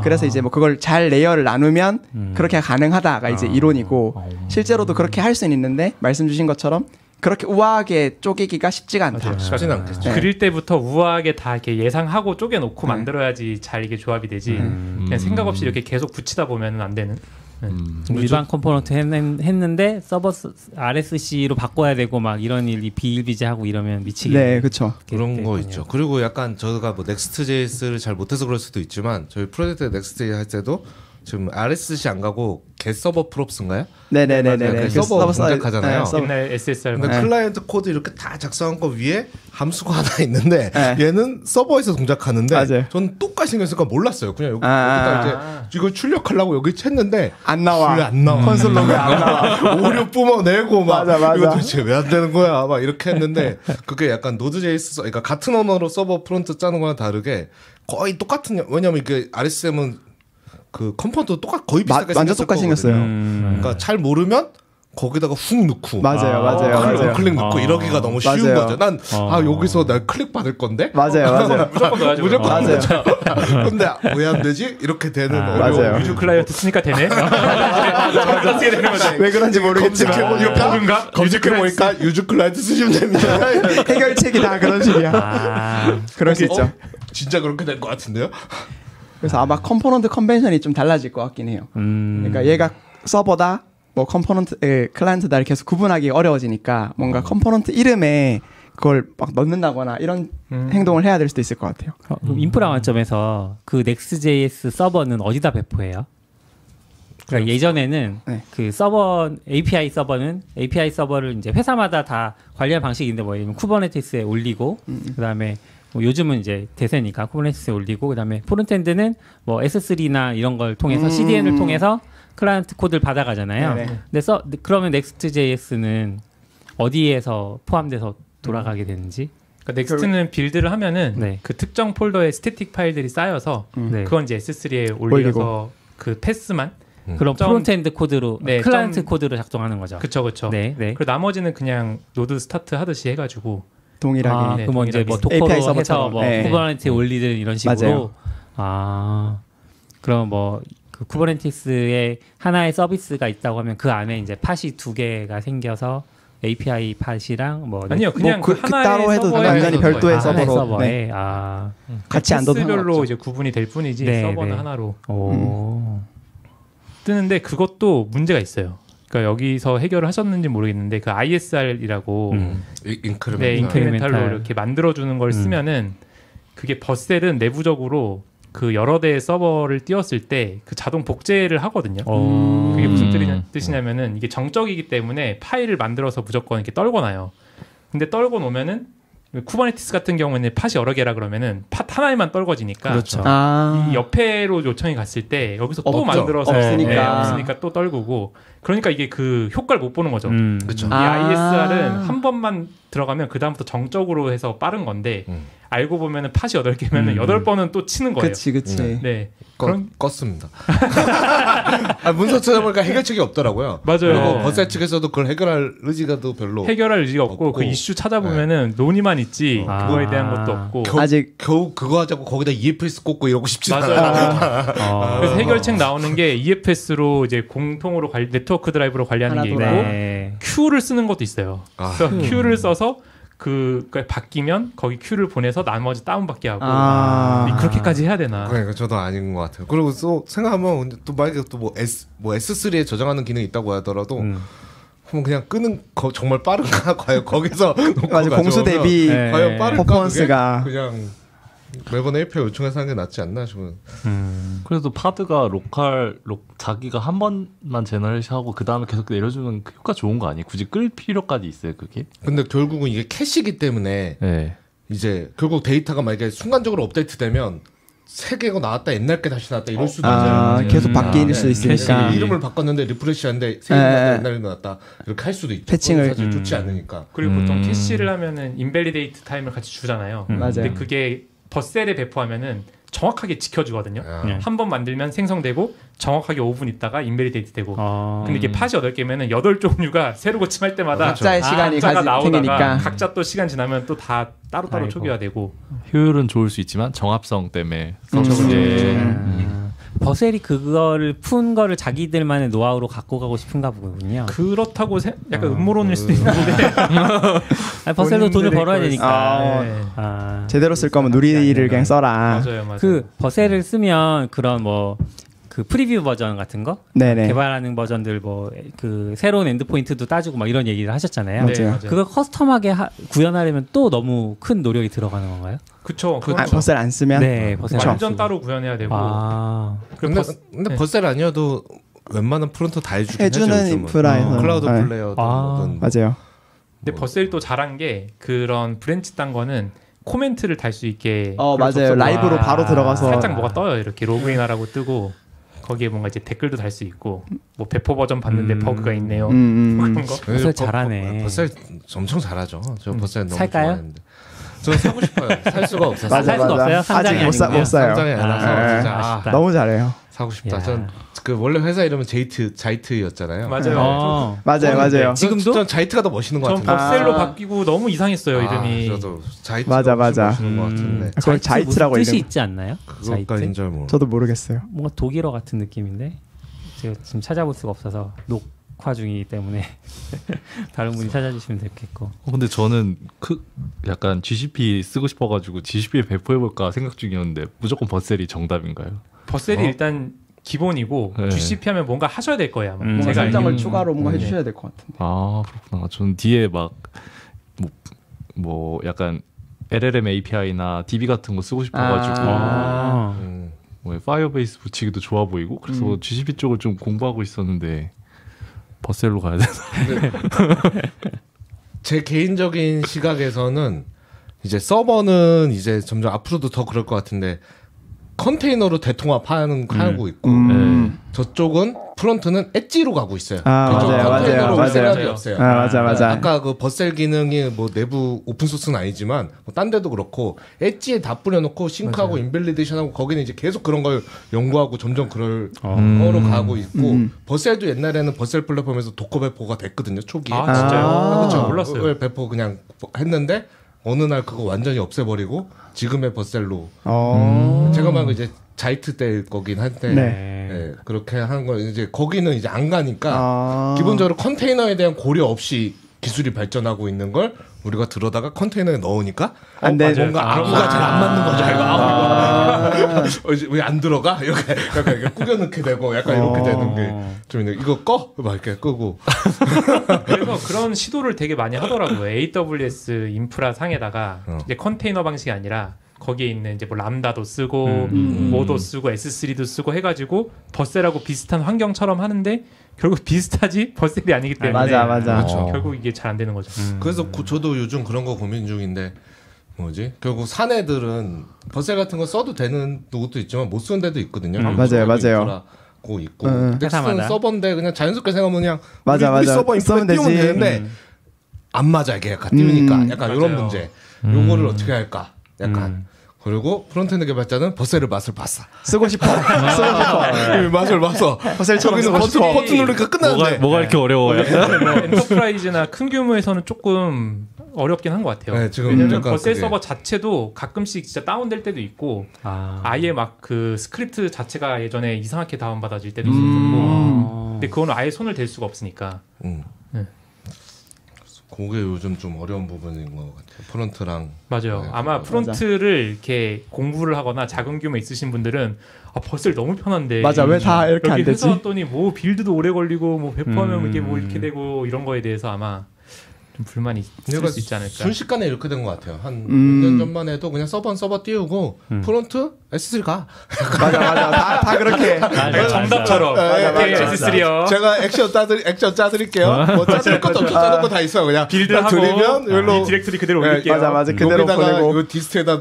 그래서 이제 뭐 그걸 잘 레이어를 나누면 그렇게 가능하다가 이제 이론이고 실제로도 그렇게 할 수는 있는데 말씀 주신 것처럼. 그렇게 우아하게 쪼개기가 쉽지가 않다. 쉽지는 않겠죠. 그릴 때부터 우아하게 다 이렇게 예상하고 쪼개놓고 만들어야지 잘 이게 조합이 되지. 그냥 생각 없이 이렇게 계속 붙이다 보면은 안 되는. 일반 컴포넌트 했는데 서버 RSC로 바꿔야 되고 막 이런 일이 비일비재하고 이러면 미치겠네. 네, 그렇죠. 그런 거 있죠. 그리고 약간 저희가 뭐 넥스트.js를 잘 못해서 그럴 수도 있지만 저희 프로젝트 넥스트.js 할 때도 지금 RSC 안 가고 겟 서버 프롭스인가요? 네네네네. 서버 동작하잖아요. 옛날 SSR. 근데 클라이언트 코드 이렇게 다 작성한 거 위에 함수가 하나 있는데 얘는 서버에서 동작하는데 저는 똑같이 생겼으니까 몰랐어요. 그냥 여기다 이제 이걸 출력하려고 여기 쳤는데 안 나와. 안 나와. 콘솔 로그에 안 나와. 오류 뿜어내고 막 맞아. 이거 도대체 왜 안 되는 거야? 막 이렇게 했는데 그게 약간 노드.js 그러니까 같은 언어로 서버 프론트 짜는 거랑 다르게 거의 똑같은 왜냐면 이게 RSM은 그 컴포넌트 거의 비슷하게 완전 똑같이 생겼어요. 그러니까 잘 모르면 거기다가 훅 넣고 맞아요. 클릭 넣고 이러기가 너무 쉬운 거죠. 난 여기서 날 클릭 받을 건데 맞아요. 무조건 넣어야죠. 무조건 넣죠. 근데 왜 안 되지? 이렇게 되는 맞아요. 유즈 클라이언트 쓰니까 되네. 어떻게 되는 거지? 왜 그런지 모르겠지만 검색해 보니까 유즈 클라이언트 쓰시면 됩니다. 해결책이 다 그런 식이야. 그럴 수 있죠. 진짜 그렇게 될 것 같은데요? 그래서 아마 컴포넌트 컨벤션이 좀 달라질 것 같긴 해요. 그러니까 얘가 서버다, 뭐 컴포넌트, 클라이언트다를 계속 구분하기 어려워지니까 뭔가 컴포넌트 이름에 그걸 막 넣는다거나 이런 행동을 해야 될 수도 있을 것 같아요. 그럼 인프라 관점에서 그 Next.js 서버는 어디다 배포해요? 그러니까 예전에는 그 서버 API 서버를 이제 회사마다 다 관리하는 방식인데 뭐 예를 들면 쿠버네티스에 올리고 그다음에 뭐 요즘은 이제 대세니까 쿠버네티스에 올리고 그다음에 프론트엔드는 뭐 S3나 이런 걸 통해서 CDN을 통해서 클라이언트 코드를 받아가잖아요. 근데 그러면 Next.js는 어디에서 포함돼서 돌아가게 되는지? 그러니까 넥스트는 빌드를 하면은 그 특정 폴더에 스태틱 파일들이 쌓여서 그건 이제 S3에 올려서 그 패스만 그럼 프론트엔드 코드로 클라이언트 코드로 작동하는 거죠. 그렇죠. 네. 그리고 나머지는 그냥 노드 스타트 하듯이 해가지고 동일하게. 그럼 이제 뭐 도커로 해서 뭐 쿠버네티스에 올리든 이런 식으로. 맞아요. 그럼 뭐 그 쿠버네티스에 하나의 서비스가 있다고 하면 그 안에 이제 팟이 2개가 생겨서 API 팟이랑 뭐 아니요, 그냥 그 따로 해도 완전히 별도의 서버로 서버에 같이 안 둬도 별로 이제 구분이 될 뿐이지 서버는 하나로 뜨는데 그것도 문제가 있어요. 그러니까 여기서 해결을 하셨는지 모르겠는데 그 ISR이라고 인크리멘탈로 이렇게 만들어주는 걸 쓰면은 그게 버셀은 내부적으로 그 여러 대의 서버를 띄웠을 때 그 자동 복제를 하거든요. 그게 무슨 뜻이냐면은 이게 정적이기 때문에 파일을 만들어서 무조건 이렇게 떨궈놔요. 근데 떨궈 놓으면은 쿠버네티스 같은 경우에는 팟이 여러 개라 그러면은 팟 하나에만 떨궈지니까 그렇죠. 이 옆에로 요청이 갔을 때 여기서 또 만들어서 없으니까 또 떨구고 그러니까 이게 그 효과를 못 보는 거죠. 그렇죠. 이 ISR은 한 번만 들어가면 그 다음부터 정적으로 해서 빠른 건데 알고 보면은 팟이 8개면은 8번은 또 치는 거예요. 그치. 네. 껐습니다. 문서 찾아보니까 해결책이 없더라고요. 맞아요. 그리고 버셀 측에서도 그걸 해결할 의지가 해결할 의지가 없고 그 이슈 찾아보면은 논의만 있지 그거에 대한 것도 없고 겨우 그거 하자고 거기다 EFS 꽂고 이러고 싶지 않아요. 그래서 해결책 나오는 게 EFS로 이제 공통으로 네트워크 드라이브로 관리하는 게 있고 Q를 쓰는 것도 있어요. 그래서 Q를 써서 그러니까 바뀌면 거기 Q를 보내서 나머지 다운받게 하고 그렇게까지 해야 되나? 그러니까 저도 아닌 것 같아요. 그리고 또 생각하면 또 만약에 또 뭐 S3에 저장하는 기능이 있다고 하더라도 그럼 그냥 끄는 거 정말 빠른가? 과연 거기서 맞아 공수 대비 과연 빠를까? 퍼포먼스가 그냥 매번 API 요청해서 하는 게 낫지 않나 싶은. 그래도 파드가 자기가 한 번만 제너레이션하고 그 다음에 계속 내려주는 그 효과 좋은 거 아니에요? 굳이 끌 필요까지 있어요 그게? 근데 결국은 이게 캐시기 때문에 이제 결국 데이터가 만약에 순간적으로 업데이트되면 새 개가 나왔다 옛날 게 다시 나왔다 이럴 수도 있잖아요. 계속 바뀔 수 있으니까 이름을 바꿨는데 리프레시하는데 새 이름이 옛날에 나왔다 이렇게 할 수도 있죠. 패칭을 사실 좋지 않으니까. 그리고 보통 캐시를 하면은 인밸리데이트 타임을 같이 주잖아요. 맞아요. 근데 그게 버셀에 배포하면은 정확하게 지켜주거든요. 한 번 만들면 생성되고 정확하게 5분 있다가 인밸리데이트 되고. 근데 이게 팟이 8개면은 8종류가 새로 고침할 때마다 각자의 시간이 나오다가 각자 또 시간 지나면 또 다 따로따로 초기화되고. 효율은 좋을 수 있지만 정합성 때문에 버셀이 그거를 푼 거를 자기들만의 노하우로 갖고 가고 싶은가 보군요. 그렇다고 약간 음모론일 수도 있는데 버셀도 돈을 벌어야 되니까 제대로 쓸 거면 누리를 그냥 써라. 맞아요. 그 버셀을 쓰면 그런 뭐 그 프리뷰 버전 같은 거 개발하는 버전들 뭐 그 새로운 엔드포인트도 따주고 막 이런 얘기를 하셨잖아요. 맞아요. 그거 커스텀하게 구현하려면 또 너무 큰 노력이 들어가는 건가요? 그쵸. 버셀 안 쓰면 버셀 완전 따로 구현해야 되고. 근데 버셀 아니어도 웬만한 프론트 다 해주는 인프라에서 클라우드 플레이어든 맞아요. 근데 버셀이 또 잘한 게 그런 브랜치 딴 거는 코멘트를 달 수 있게 맞아요. 라이브로 바로 들어가서 살짝 뭐가 떠요. 이렇게 로그인하라고 뜨고 거기에 뭔가 이제 댓글도 달 수 있고 뭐 배포 버전 봤는데 버그가 있네요. 그런 거. 버셀 잘하네. 버셀 엄청 잘하죠. 저 버셀 너무 살까요? 좋아했는데. 저는 사고 싶어요. 살 수가 없었어요. 살 수가 없어요? 아직 못 사요. 상장이 안 나서 진짜 너무 잘해요. 사고 싶다. 전 그 원래 회사 이름은 자이트였잖아요. 맞아요. 맞아요. 지금도? 전 자이트가 더 멋있는 것 같은데. 버셀로 바뀌고 너무 이상했어요 이름이. 저도 자이트가 멋있는 것 같은데. 그걸 자이트라고 뜻이 있지 않나요? 그것까지는 잘 모르. 저도 모르겠어요. 뭔가 독일어 같은 느낌인데 제가 지금 찾아볼 수가 없어서 녹화 중이기 때문에 다른 분이 찾아주시면 되겠고. 근데 저는 약간 GCP 쓰고 싶어가지고 GCP에 배포해볼까 생각 중이었는데 무조건 버셀이 정답인가요? 버셀이 일단 기본이고 GCP 하면 뭔가 하셔야 될 거예요. 아마. 제가 설정을 추가로 뭔가 해주셔야 될 것 같은데. 그렇구나. 저는 뒤에 막 뭐 약간 LLM API나 DB 같은 거 쓰고 싶어가지고 뭐 파이어베이스 붙이기도 좋아 보이고 그래서 GCP 쪽을 좀 공부하고 있었는데 버셀로 가야 되나? 제 개인적인 시각에서는 이제 서버는 이제 점점 앞으로도 더 그럴 것 같은데 컨테이너로 대통합하고 있고 저쪽은 프론트는 엣지로 가고 있어요. 맞아요. 생각이 없어요. 맞아. 아까 그 버셀 기능이 뭐 내부 오픈 소스는 아니지만 뭐 딴 데도 그렇고 엣지에 다 뿌려놓고 싱크하고 인밸리데이션하고 거기는 이제 계속 그런 걸 연구하고 점점 그럴 거로 가고 있고 버셀도 옛날에는 버셀 플랫폼에서 도커 배포가 됐거든요. 초기에. 진짜요? 그렇죠. 몰랐어요. 배포 그냥 했는데 어느 날 그거 완전히 없애버리고 지금의 버셀로. 제가 막 이제 자이트 때일 거긴 한데 네, 그렇게 하는 거 이제 거기는 이제 안 가니까 기본적으로 컨테이너에 대한 고려 없이 기술이 발전하고 있는 걸 우리가 들어다가 컨테이너에 넣으니까 뭔가 아구가 잘 안 맞는 거죠. 왜 안 들어가? 이렇게 약간 꾸겨 넣게 되고 약간 이렇게 되는 게 좀 있는. 이거 꺼? 막 이렇게 끄고. 그래서 그런 시도를 되게 많이 하더라고요. AWS 인프라 상에다가 이제 컨테이너 방식이 아니라 거기에 있는 이제 뭐 람다도 쓰고 모도 쓰고 S3도 쓰고 해가지고 버셀하고 비슷한 환경처럼 하는데 결국 비슷하지 버셀이 아니기 때문에 맞아. 그렇죠. 결국 이게 잘 안 되는 거죠. 그래서 저도 요즘 그런 거 고민 중인데 뭐지? 결국 산 애들은 버셀 같은 거 써도 되는 것도 있지만 못 쓰는 데도 있거든요. 맞아요. 고 있고 넥스트는 서버인데 그냥 자연스럽게 생각하면 그냥 맞아. 우리 서버 인프라 띄우면 되는데 안 맞아 이게 약간 띄우니까 약간 이런 문제. 요거를 어떻게 할까? 약간 그리고 프론트엔드 개발자는 버셀의 맛을 봤어. 쓰고 싶어. 맛을 봤어. 버셀처럼 쓰고 싶어. 버튼 누르니까 끝나는데. 뭐가 이렇게 어려워요? 엔터프라이즈나 큰 규모에서는 조금 어렵긴 한 것 같아요. 네, 지금 왜냐면 버셀 서버 자체도 가끔씩 진짜 다운될 때도 있고 아예 막 그 스크립트 자체가 예전에 이상하게 다운받아질 때도 있었고 근데 그건 아예 손을 댈 수가 없으니까 그게 요즘 좀 어려운 부분인 것 같아요. 프론트랑 맞아요. 네, 아마 프론트를 이렇게 공부를 하거나 작은 규모 있으신 분들은 버셀 너무 편한데 왜 다 이렇게 안 여기 되지? 회사 왔더니 뭐 빌드도 오래 걸리고 뭐 배포하면 이게 뭐 이렇게 되고 이런 거에 대해서 아마 좀 불만이 있을 수 있지 않을까. 순식간에 이렇게 된 것 같아요. 한 몇 년 전만 해도 그냥 서버 띄우고 프론트 S3 가. 맞아. 다 그렇게. 정답처럼. S3요. 제가 액션 짜드릴게요. 뭐 짜드릴 것도 없죠. 짜드릴 거 다 있어요. 그냥 빌드하고 드리면 이 디렉토리 그대로 올릴게요. 맞아. 그대로 보내고. 이거 디스트에다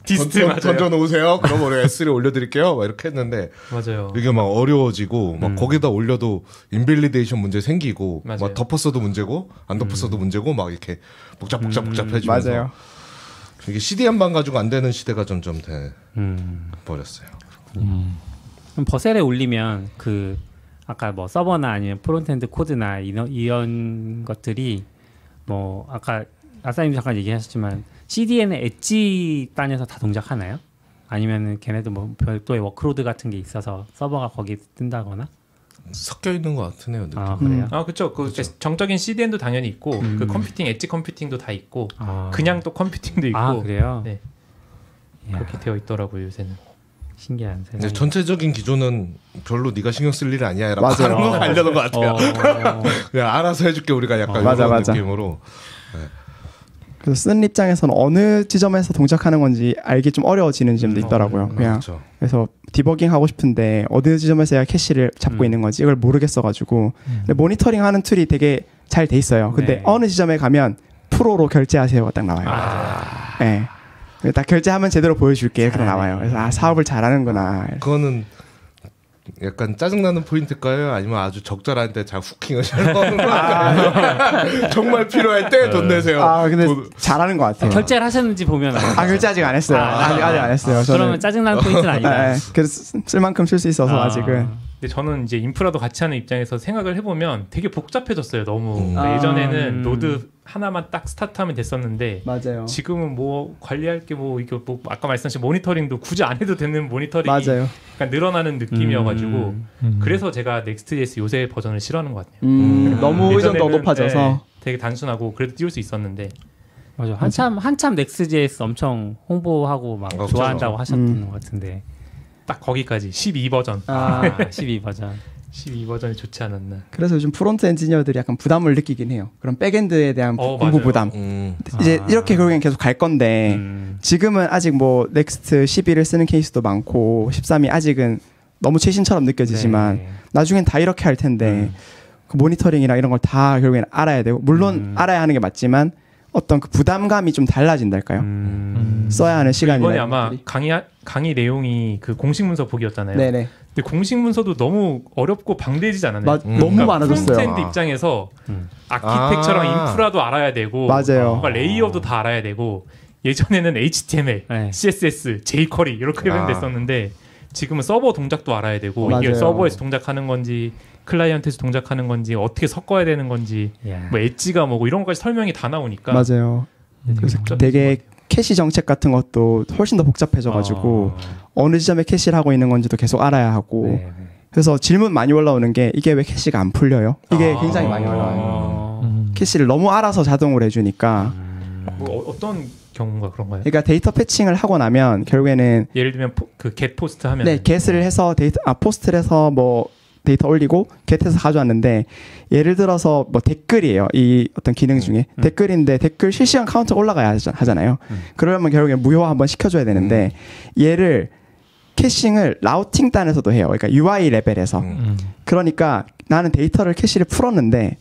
디스트 던져 놓으세요. 그럼 우리가 S3 올려드릴게요. 막 이렇게 했는데 맞아요. 이게 막 어려워지고 막 거기다 올려도 인밸리데이션 문제 생기고 맞아요. 막 덮었어도 문제고 안 덮었어도 문제고 막 이렇게 복잡해지면서 맞아요. 이게 CDN만 가지고 안 되는 시대가 점점 돼 버렸어요. 그럼 버셀에 올리면 그 아까 뭐 서버나 아니면 프론트엔드 코드나 이런 것들이 뭐 아까 아싸님 잠깐 얘기하셨지만 CDN의 엣지 단에서 다 동작하나요? 아니면 걔네도 뭐 별도의 워크로드 같은 게 있어서 서버가 거기 뜬다거나? 섞여 있는 것 같으네요. 느낌. 그래요? 그렇죠. 정적인 CDN도 당연히 있고 그 컴퓨팅 엣지 컴퓨팅도 다 있고 그냥 또 컴퓨팅도 있고 그래요? 네. 그렇게 되어 있더라고요 요새는. 신기한 세상. 근데 전체적인 기조는 별로 네가 신경 쓸 일 아니야라고 하는 거 알려는 것 같아요. 그냥 알아서 해줄게 우리가 약간 이런 느낌으로. 네. 그래서 쓰는 입장에서는 어느 지점에서 동작하는 건지 알기 좀 어려워지는 지점도 있더라고요. 그냥 그렇죠. 그래서 디버깅 하고 싶은데 어느 지점에서야 캐시를 잡고 있는 건지 이걸 모르겠어가지고 근데 모니터링하는 툴이 되게 잘 돼 있어요. 근데 어느 지점에 가면 프로로 결제하세요가 딱 나와요. 네. 딱 결제하면 제대로 보여줄게 이렇게 나와요. 그래서 사업을 잘하는구나. 그거는 약간 짜증나는 포인트일까요? 아니면 아주 적절한 때 잘 후킹을 잘 넣는 거예요? 정말 필요할 때 돈 내세요. 근데 잘하는 것 같아요. 결제를 하셨는지 보면 결제 아직 안 했어요. 아직 안 했어요. 그러면 짜증나는 포인트는 아니다. 그래서 쓸 만큼 쓸 수 있어서 아직은. 근데 저는 이제 인프라도 같이 하는 입장에서 생각을 해보면 되게 복잡해졌어요. 너무 예전에는 노드 하나만 딱 스타트하면 됐었는데 맞아요. 지금은 뭐 관리할 게 뭐 이게 뭐 아까 말씀하신 모니터링도 굳이 안 해도 되는 모니터링이 맞아요. 약간 늘어나는 느낌이어가지고 그래서 제가 넥스트JS 요새 버전을 싫어하는 것 같아요. 너무 의존도 높아져서 되게 단순하고 그래도 띄울 수 있었는데 맞아. 한참 넥스트JS 엄청 홍보하고 막 좋아한다고 하셨던 것 같은데 딱 거기까지 12버전. 12버전. 12버전이 좋지 않았나. 그래서 요즘 프론트 엔지니어들이 약간 부담을 느끼긴 해요. 그런 백엔드에 대한 공부 부담. 이제 이렇게 결국엔 계속 갈 건데 지금은 아직 뭐 넥스트 11을 쓰는 케이스도 많고 13이 아직은 너무 최신처럼 느껴지지만 나중엔 다 이렇게 할 텐데 그 모니터링이랑 이런 걸 다 결국엔 알아야 되고 물론 알아야 하는 게 맞지만 어떤 그 부담감이 좀 달라진달까요? 써야 하는 시간이 이번에 아마 강의 내용이 그 공식 문서 보기였잖아요. 네네. 근데 공식 문서도 너무 어렵고 방대해지지 않았나요? 너무 많아졌어요. 프론트엔드 입장에서 아키텍처랑 인프라도 알아야 되고 맞아요. 레이어도 다 알아야 되고 예전에는 HTML, CSS, jQuery 이렇게 됐었는데 지금은 서버 동작도 알아야 되고 이게 서버에서 동작하는 건지 클라이언트에서 동작하는 건지 어떻게 섞어야 되는 건지 뭐 엣지가 뭐고 이런 것까지 설명이 다 나오니까 맞아요. 그래서 되게 캐시 정책 같은 것도 훨씬 더 복잡해져가지고 어느 지점에 캐시를 하고 있는 건지도 계속 알아야 하고 그래서 질문 많이 올라오는 게 이게 왜 캐시가 안 풀려요? 이게 굉장히 많이 올라와요. 캐시를 너무 알아서 자동으로 해주니까 뭐 어떤 경우가 그런가요? 그러니까 데이터 패칭을 하고 나면 결국에는 예를 들면 그 get 포스트 하면 get을 해서 포스트를 해서 뭐 데이터 올리고 get에서 가져왔는데 예를 들어서 뭐 댓글이에요. 이 어떤 기능 중에 댓글인데 댓글 실시간 카운터 올라가야 하잖아요. 그러면 결국에 무효화 한번 시켜줘야 되는데 얘를 캐싱을 라우팅 단에서도 해요. 그러니까 UI 레벨에서. 그러니까 나는 데이터를 캐시를 풀었는데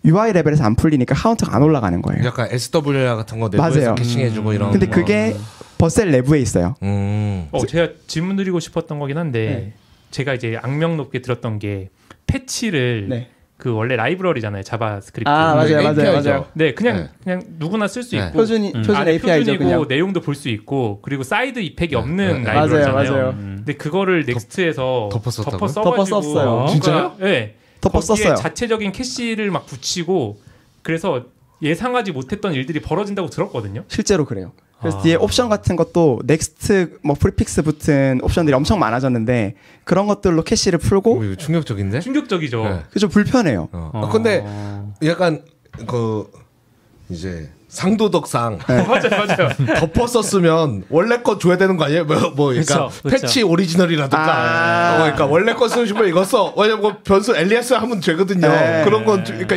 UI 레벨에서 안 풀리니까 카운터가 안 올라가는 거예요. 약간 SWR 같은 거 내부에서 캐싱해주고 이런. 근데 그게 버셀 내부에 있어요. 제가 질문 드리고 싶었던 거긴 한데 제가 이제 악명 높게 들었던 게 패치를 그 원래 라이브러리잖아요. 자바스크립트. 맞아요. 네, 그냥 누구나 쓸 수 있고 표준 API죠. 표준이고 내용도 볼 수 있고 그리고 사이드 이펙이 없는 라이브러리잖아요. 맞아요. 근데 그거를 넥스트에서 덮어 썼어요. 진짜요? 네. 덮어 썼어요. 자체적인 캐시를 막 붙이고 그래서 예상하지 못했던 일들이 벌어진다고 들었거든요. 실제로 그래요. 그래서 뒤에 옵션 같은 것도 넥스트 뭐 프리픽스 붙은 옵션들이 엄청 많아졌는데 그런 것들로 캐시를 풀고 이거 충격적인데? 충격적이죠. 네. 그죠 불편해요. 근데 약간 그 이제 상도덕상 맞아요. 덮어 썼으면 원래 거 줘야 되는 거 아니에요? 뭐 그러니까 패치 오리지널이라든가 그러니까 원래 거 쓰시면 이거 써. 왜냐면 뭐 변수 엘리아스 하면 되거든요. 그런 건 그러니까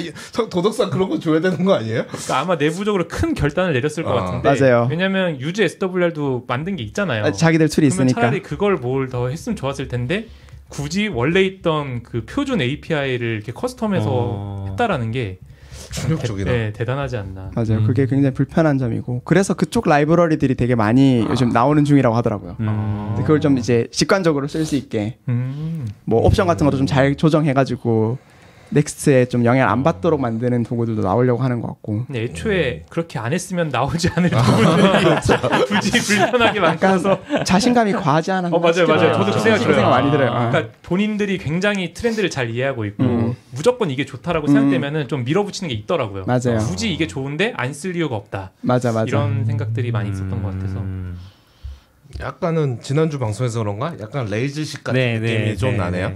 도덕상 그런 거 줘야 되는 거 아니에요? 그러니까 아마 내부적으로 큰 결단을 내렸을 것 같은데 맞아요. 왜냐면 유즈 SWR도 만든 게 있잖아요. 자기들 툴이 그러면 있으니까. 차라리 그걸 뭘 더 했으면 좋았을 텐데 굳이 원래 있던 그 표준 API를 이렇게 커스텀해서 했다라는 게 충격적이다. 대단하지 않나. 맞아요. 그게 굉장히 불편한 점이고 그래서 그쪽 라이브러리들이 되게 많이 요즘 나오는 중이라고 하더라고요. 그걸 좀 이제 직관적으로 쓸 수 있게 뭐 옵션 같은 것도 좀 잘 조정해가지고 넥스트에 좀 영향을 안 받도록 만드는 도구들도 나오려고 하는 것 같고. 근데 애초에 그렇게 안 했으면 나오지 않을 도구들이 굳이 불편하게 만들어서 자신감이 과하지 않았나? 맞아요. 저도 그 생각 들어요. 많이 들어요. 그러니까 본인들이 굉장히 트렌드를 잘 이해하고 있고 무조건 이게 좋다라고 생각되면은 좀 밀어붙이는 게 있더라고요. 맞아요. 굳이 이게 좋은데 안 쓸 이유가 없다. 맞아. 이런 생각들이 많이 있었던 것 같아서. 약간은 지난주 방송에서 그런가? 약간 레이즈식 같은 느낌이 좀 나네요.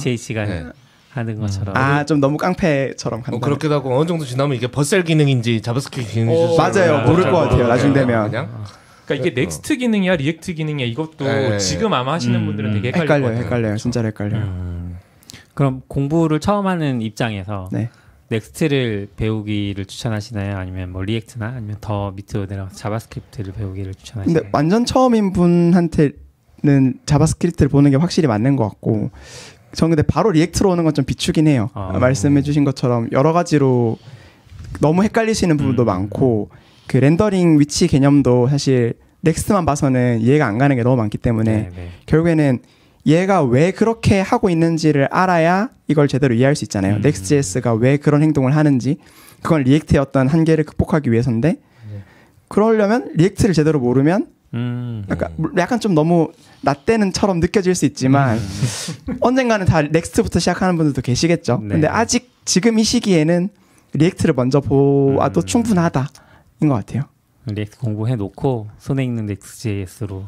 JH가 하는 것처럼. 좀 너무 깡패처럼 간다. 그렇기도 하고 어느 정도 지나면 이게 버셀 기능인지 자바스크립트 기능인지 맞아요. 모를 것 같아요. 나중 되면. 그러니까 이게 넥스트 기능이야, 리액트 기능이야 이것도 지금 아마 하시는 분들은 되게 헷갈려요. 진짜로 헷갈려요. 그럼 공부를 처음 하는 입장에서 넥스트를 배우기를 추천하시나요? 아니면 뭐 리액트나 아니면 더 밑으로 내려가서 자바스크립트를 배우기를 추천하시나요? 근데 완전 처음인 분한테는 자바스크립트를 보는 게 확실히 맞는 것 같고 저는 근데 바로 리액트로 오는 건 좀 비추긴 해요. 말씀해 주신 것처럼 여러 가지로 너무 헷갈리시는 부분도 많고 그 렌더링 위치 개념도 사실 넥스트만 봐서는 이해가 안 가는 게 너무 많기 때문에 결국에는 얘가 왜 그렇게 하고 있는지를 알아야 이걸 제대로 이해할 수 있잖아요. Next.js가 왜 그런 행동을 하는지 그건 리액트의 어떤 한계를 극복하기 위해서인데 그러려면 리액트를 제대로 모르면 약간 좀 너무 라떼는처럼 느껴질 수 있지만 언젠가는 다 넥스트부터 시작하는 분들도 계시겠죠. 근데 아직 지금 이 시기에는 리액트를 먼저 보아도 충분하다인 것 같아요. 리액트 공부해 놓고 손에 있는 넥스트.js로.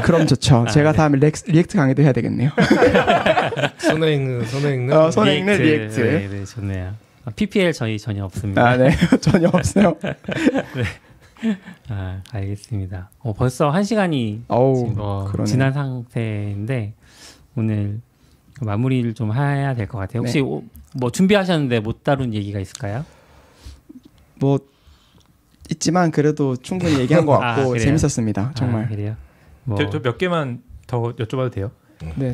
그럼 좋죠. 제가 다음에 리액트 강의도 해야 되겠네요. 손에 읽는 리액트. 네, 좋네요. PPL 저희 전혀 없습니다. 네, 전혀 없어요. 알겠습니다. 벌써 1시간이 지난 상태인데 오늘 마무리를 좀 해야 될 것 같아요. 혹시 뭐 준비하셨는데 못 다룬 얘기가 있을까요? 뭐 있지만 그래도 충분히 얘기한 것 같고 재밌었습니다. 정말. 그래요? 저 몇 개만 더 여쭤봐도 돼요?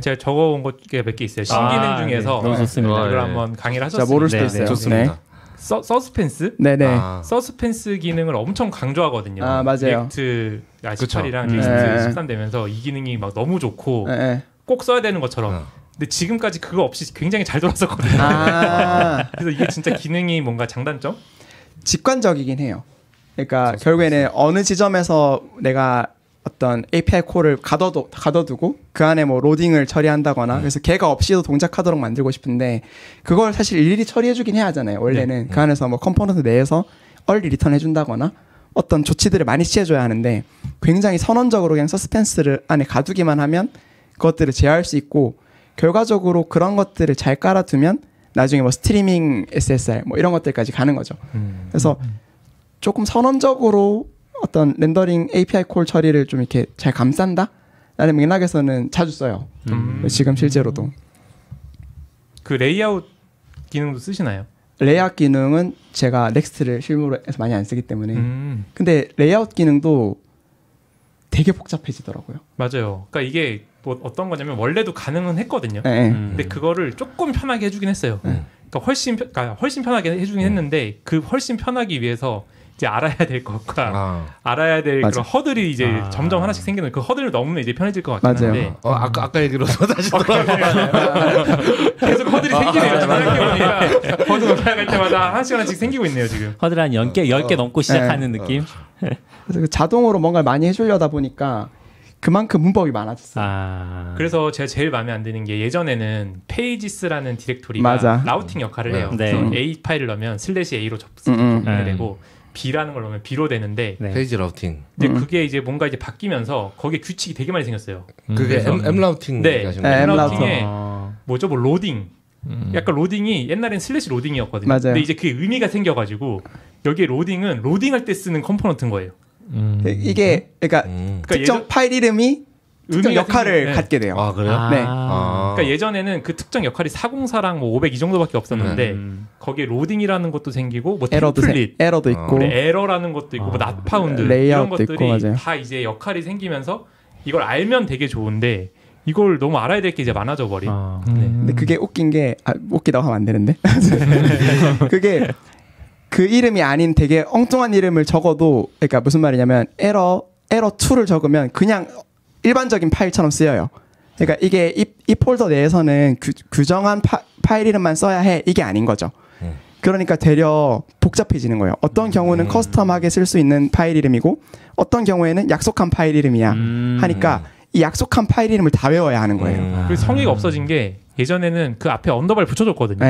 제가 적어온 것 몇 개 있어요. 신기능 중에서 너무 좋습니다. 이걸 한번 강의를 하셨습니다. 모를 수도 있어요. 좋습니다. 서스펜스? 네네. 서스펜스 기능을 엄청 강조하거든요. 맞아요. 리액트 18이랑 넥스트 13 되면서 이 기능이 막 너무 좋고 꼭 써야 되는 것처럼. 근데 지금까지 그거 없이 굉장히 잘 돌았었거든요. 그래서 이게 진짜 기능이 뭔가 장단점? 직관적이긴 해요. 그러니까 결국에는 어느 지점에서 내가 어떤 API 콜을 가둬두고 그 안에 뭐 로딩을 처리한다거나 그래서 걔가 없이도 동작하도록 만들고 싶은데 그걸 사실 일일이 처리해주긴 해야 하잖아요. 원래는 그 안에서 뭐 컴포넌트 내에서 얼리 리턴 해준다거나 어떤 조치들을 많이 취해줘야 하는데 굉장히 선언적으로 그냥 서스펜스를 안에 가두기만 하면 그것들을 제어할 수 있고 결과적으로 그런 것들을 잘 깔아두면 나중에 뭐 스트리밍 SSR 뭐 이런 것들까지 가는 거죠. 그래서 조금 선언적으로 어떤 렌더링 API 콜 처리를 좀 이렇게 잘 감싼다? 라는 맥락에서는 자주 써요. 지금 실제로도. 그 레이아웃 기능도 쓰시나요? 레이아웃 기능은 제가 넥스트를 실무로 해서 많이 안 쓰기 때문에. 근데 레이아웃 기능도 되게 복잡해지더라고요. 맞아요. 그러니까 이게 뭐 어떤 거냐면 원래도 가능은 했거든요. 근데 그거를 조금 편하게 해주긴 했어요. 그러니까 훨씬 편하게 해주긴 했는데 그 훨씬 편하기 위해서 이제 알아야 될 것과 알아야 될 그런 허들이 이제 점점 하나씩 생기는 그 허들을 넘으면 이제 편해질 것 같긴 한데 아까 얘기로 다시 돌아가요. 계속 허들이 생기네요. 생각해보니까 허들 올라갈 때마다 하나씩 생기고 있네요 지금. 허들 한 10개 넘고 시작하는 느낌. 그래서 자동으로 뭔가를 많이 해주려다 보니까 그만큼 문법이 많아졌어요. 그래서 제가 제일 마음에 안 드는 게 예전에는 페이지스라는 디렉토리가 라우팅 역할을 해요. 그래서 A 파일을 넣으면 /A로 접근해야 되고 B라는 걸 넣으면 B로 되는데 페이지 라우팅. 근데 그게 이제 뭔가 이제 바뀌면서 거기에 규칙이 되게 많이 생겼어요. 그게 M 라우팅. M 라우팅에 뭐죠? 뭐 로딩. 약간 로딩이 옛날엔 / 로딩이었거든요. 맞아요. 근데 이제 그게 의미가 생겨가지고 여기에 로딩은 로딩할 때 쓰는 컴포넌트인 거예요. 이게 그러니까 특정 파일 이름이 특정 역할을 갖게 돼요. 그래요? 네. 그러니까 예전에는 그 특정 역할이 404랑 뭐 500 이 정도밖에 없었는데 거기에 로딩이라는 것도 생기고 뭐 템플릿, 에러도 있고, 에러라는 것도 있고, 뭐 낫파운드 이런 것들이 다 이제 역할이 생기면서 이걸 알면 되게 좋은데 이걸 너무 알아야 될 게 이제 많아져 버린. 근데 그게 웃긴 게 웃기다고 하면 안 되는데 그게 그 이름이 아닌 되게 엉뚱한 이름을 적어도 그러니까 무슨 말이냐면 에러 2를 적으면 그냥 일반적인 파일처럼 쓰여요. 그러니까 이게 이 폴더 내에서는 규정한 파일 이름만 써야 해 이게 아닌 거죠. 그러니까 되려 복잡해지는 거예요. 어떤 경우는 커스텀하게 쓸 수 있는 파일 이름이고 어떤 경우에는 약속한 파일 이름이야 하니까 이 약속한 파일 이름을 다 외워야 하는 거예요. 그리고 성의가 없어진 게 예전에는 그 앞에 언더바를 붙여줬거든요.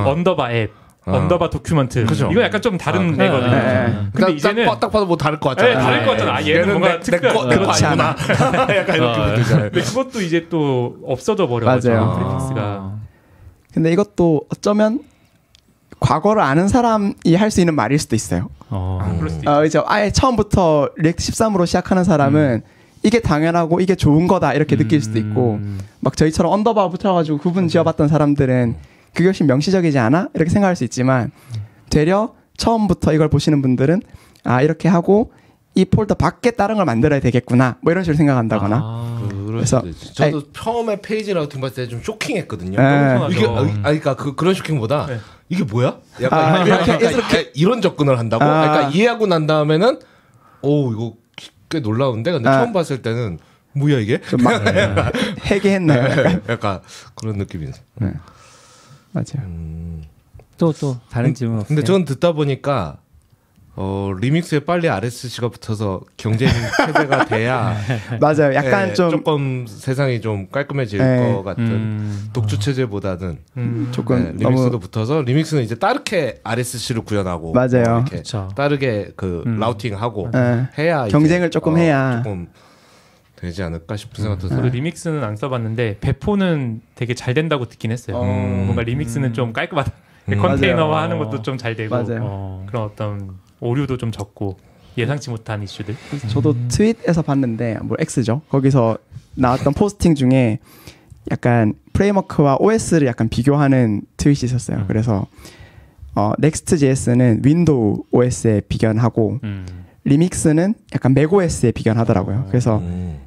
언더바 앱, 언더바 도큐먼트. 그죠. 이거 약간 좀 다른 애거든요. 근데 이제는 딱 봐도 뭐 다를 것 같잖아요. 다를 것 같잖아. 얘는 뭔가 특별. 그렇지 않아. 약간 이렇게 들잖아요. 근데 그것도 이제 또 없어져 버려가지고 프리픽스가. 근데 이것도 어쩌면 과거를 아는 사람이 할 수 있는 말일 수도 있어요. 그럴 수도 있죠. 이제 아예 처음부터 리액트 13으로 시작하는 사람은 이게 당연하고 이게 좋은 거다 이렇게 느낄 수도 있고 막 저희처럼 언더바 붙여가지고 구분 지어봤던 사람들은 그게 훨씬 명시적이지 않아? 이렇게 생각할 수 있지만 되려 처음부터 이걸 보시는 분들은 이렇게 하고 이 폴더 밖에 다른 걸 만들어야 되겠구나 뭐 이런 식으로 생각한다거나 그래서 저도 처음에 페이지 라우팅 봤을 때 좀 쇼킹했거든요. 이게 그러니까 그런 쇼킹보다 이게 뭐야? 약간 이렇게 이런 접근을 한다고? 그러니까 이해하고 난 다음에는 이거 꽤 놀라운데 근데 처음 봤을 때는 뭐야 이게? 해괴했나요? 약간 그런 느낌이 있어요. 맞아요. 또 다른 질문 없어요? 근데 전 듣다 보니까 리믹스에 빨리 RSC가 붙어서 경쟁 체제가 돼야 맞아요. 약간 조금 세상이 좀 깔끔해질 것 같은 독주 체제보다는 조금 리믹스도 붙어서 리믹스는 이제 따르게 RSC를 구현하고 맞아요. 이렇게 따르게 그 라우팅하고 해야 경쟁을 조금 해야 조금 되지 않을까 싶은 생각도 저도 리믹스는 안 써봤는데 배포는 되게 잘 된다고 듣긴 했어요. 뭔가 리믹스는 좀 깔끔하다. 컨테이너화하는 것도 좀 잘 되고 그런 어떤 오류도 좀 적고 예상치 못한 이슈들. 저도 트윗에서 봤는데 뭐 X죠. 거기서 나왔던 포스팅 중에 약간 프레임워크와 OS를 약간 비교하는 트윗이 있었어요. 그래서 Next.js는 윈도우 OS에 비견하고 리믹스는 약간 맥OS에 비견하더라고요. 그래서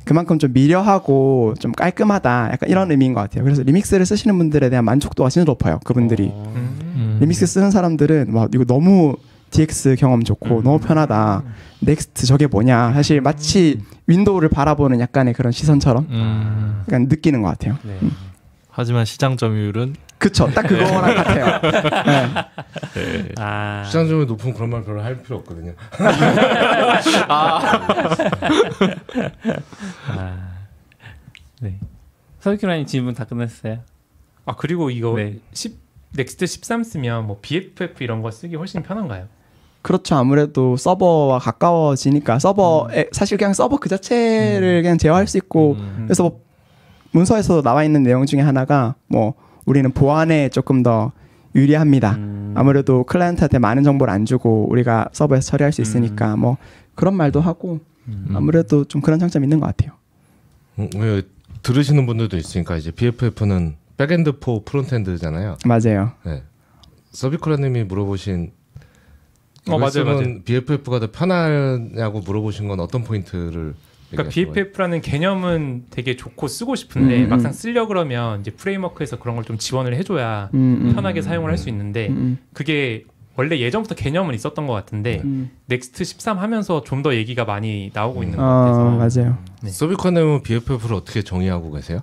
그만큼 좀 미려하고 좀 깔끔하다 약간 이런 의미인 것 같아요. 그래서 리믹스를 쓰시는 분들에 대한 만족도가 진짜 높아요. 그분들이 리믹스 쓰는 사람들은 와 이거 너무 DX 경험 좋고 너무 편하다. 넥스트 저게 뭐냐. 사실 마치 윈도우를 바라보는 약간의 그런 시선처럼 약간 느끼는 것 같아요. 네. 하지만 시장 점유율은 그쵸. 딱 그거랑 같아요. 네. 네. 아. 시장 점유율 높으면 그런 말 별로 할 필요 없거든요. 네. 서울키라님 질문 다 끝났어요. 아 그리고 이거 네. 넥스트 13 쓰면 뭐 BFF 이런 거 쓰기 훨씬 편한가요? 그렇죠. 아무래도 서버와 가까워지니까 서버에 사실 그냥 서버 그 자체를 그냥 제어할 수 있고 그래서 뭐 문서에서도 나와 있는 내용 중에 하나가 뭐 우리는 보안에 조금 더 유리합니다. 아무래도 클라이언트한테 많은 정보를 안 주고 우리가 서버에서 처리할 수 있으니까 뭐 그런 말도 하고 아무래도 좀 그런 장점이 있는 것 같아요. 왜 들으시는 분들도 있으니까 이제 BFF는 백엔드 포 프론트엔드잖아요. 맞아요. 네. 서비쿠라님이 물어보신 맞아요. BFF가 더 편하냐고 물어보신 건 어떤 포인트를? 그러니까 BFF라는 개념은 되게 좋고 쓰고 싶은데 막상 쓰려 그러면 이제 프레임워크에서 그런 걸 좀 지원을 해줘야 편하게 사용을 할 수 있는데 그게 원래 예전부터 개념은 있었던 것 같은데 넥스트 13 하면서 좀 더 얘기가 많이 나오고 있는 것 같아서 맞아요. 네. 서비쿠라님은 BFF를 어떻게 정의하고 계세요?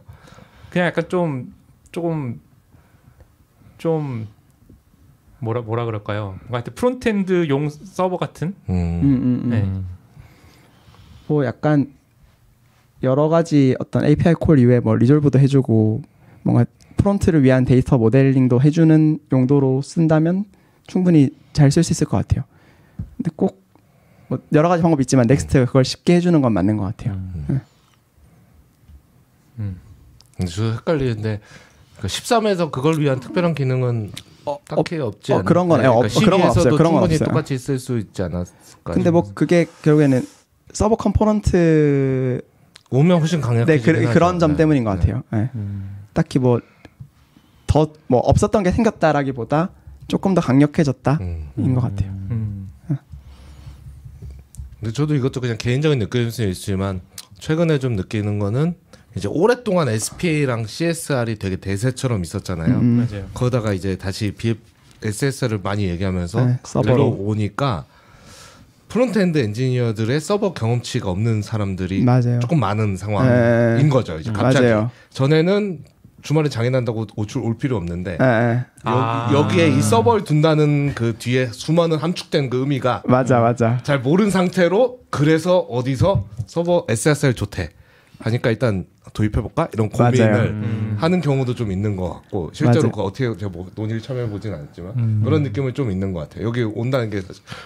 그냥 약간 조금 뭐라 그럴까요? 뭔가 하여튼 프론트엔드용 서버 같은. 네. 뭐 약간 여러 가지 어떤 API 콜 이외에 뭐 리졸브도 해주고 뭔가 프론트를 위한 데이터 모델링도 해주는 용도로 쓴다면 충분히 잘 쓸 수 있을 것 같아요. 근데 꼭 뭐 여러 가지 방법이 있지만 넥스트가 그걸 쉽게 해주는 건 맞는 것 같아요. 저 헷갈리는데 13에서 그걸 위한 특별한 기능은 딱히 없지 않나요? 그런 건 그러니까 그런 건 없어요. 그런 건 충분히 없어요. 똑같이 쓸 수 있지 않았을까요? 근데 뭐 그게 결국에는 서버 컴포넌트 오면 훨씬 강력해지긴 하죠. 그런 점 때문인 것 같아요. 네. 딱히 뭐 더 뭐 없었던 게 생겼다라기보다 조금 더 강력해졌다인 것 같아요. 근데 저도 이것도 그냥 개인적인 느낌일 수 있지만 최근에 좀 느끼는 거는 이제 오랫동안 SPA랑 CSR이 되게 대세처럼 있었잖아요. 맞아요. 거기다가 이제 다시 SSR을 많이 얘기하면서 네, 서버로 들어오니까 프론트엔드 엔지니어들의 서버 경험치가 없는 사람들이 맞아요. 조금 많은 상황인 거죠. 이제 갑자기 맞아요. 전에는 주말에 장애난다고 올 필요 없는데 네. 여기에 이 서버를 둔다는 그 뒤에 수많은 함축된 그 의미가 맞아. 잘 모른 상태로 그래서 어디서 서버 SSR 좋대 하니까 일단 도입해볼까 이런 고민을 하는 경우도 좀 있는 것 같고 실제로 그 어떻게 제가 뭐 논의를 참여해보진 않았지만 그런 느낌은 좀 있는 것 같아요. 여기 온다는 게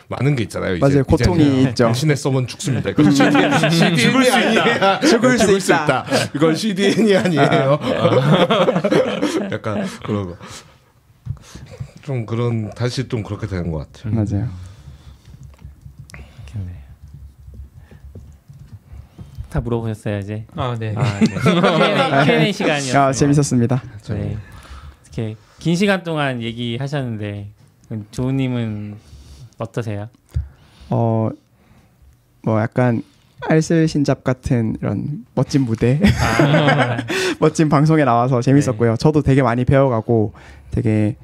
많은 게 있잖아요. 맞아요. 고통이 있죠. 당신의 서버는 죽습니다. 이건 CDN이 아니에요. 죽을 수 있다. 이건 CDN이 아니에요. 약간 그런 거. 좀 그런 다시 좀 그렇게 되는 것 같아요. 맞아요. 다 물어보셨어요 이제. 네. Q&A 시간이었어요. 재밌었습니다. 네. 이렇게 긴 시간 동안 얘기하셨는데 조우님은 어떠세요? 뭐 약간 알쓸신잡 같은 이런 멋진 무대, 멋진 방송에 나와서 재밌었고요. 네. 저도 되게 많이 배워가고 되게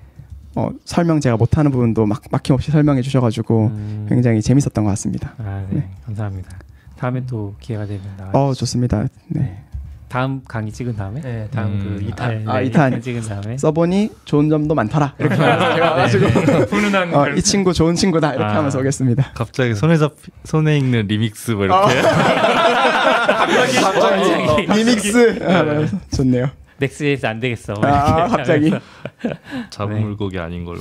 설명 제가 못하는 부분도 막힘없이 설명해 주셔가지고 굉장히 재밌었던 것 같습니다. 네. 감사합니다. 다음에 또 기회가 되면 나와주시죠. 좋습니다. 네. 다음 강의 찍은 다음에? 네, 다음 그 2탄. 2탄 찍은 다음에 써보니 좋은 점도 많더라. 이렇게 하면서 제가 가지고 훈훈한 이 친구 좋은 친구다 이렇게 하면서 오겠습니다. 갑자기 손에 읽는 리믹스 뭐 이렇게 갑자기 리믹스 좋네요. 넥스에서 안 되겠어. 갑자기 잡은 물고기 아닌 걸로.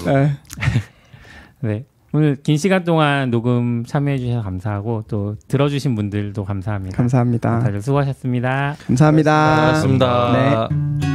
네. 오늘 긴 시간 동안 녹음 참여해 주셔서 감사하고 또 들어주신 분들도 감사합니다. 감사합니다. 다들 수고하셨습니다. 감사합니다. 고맙습니다. 네.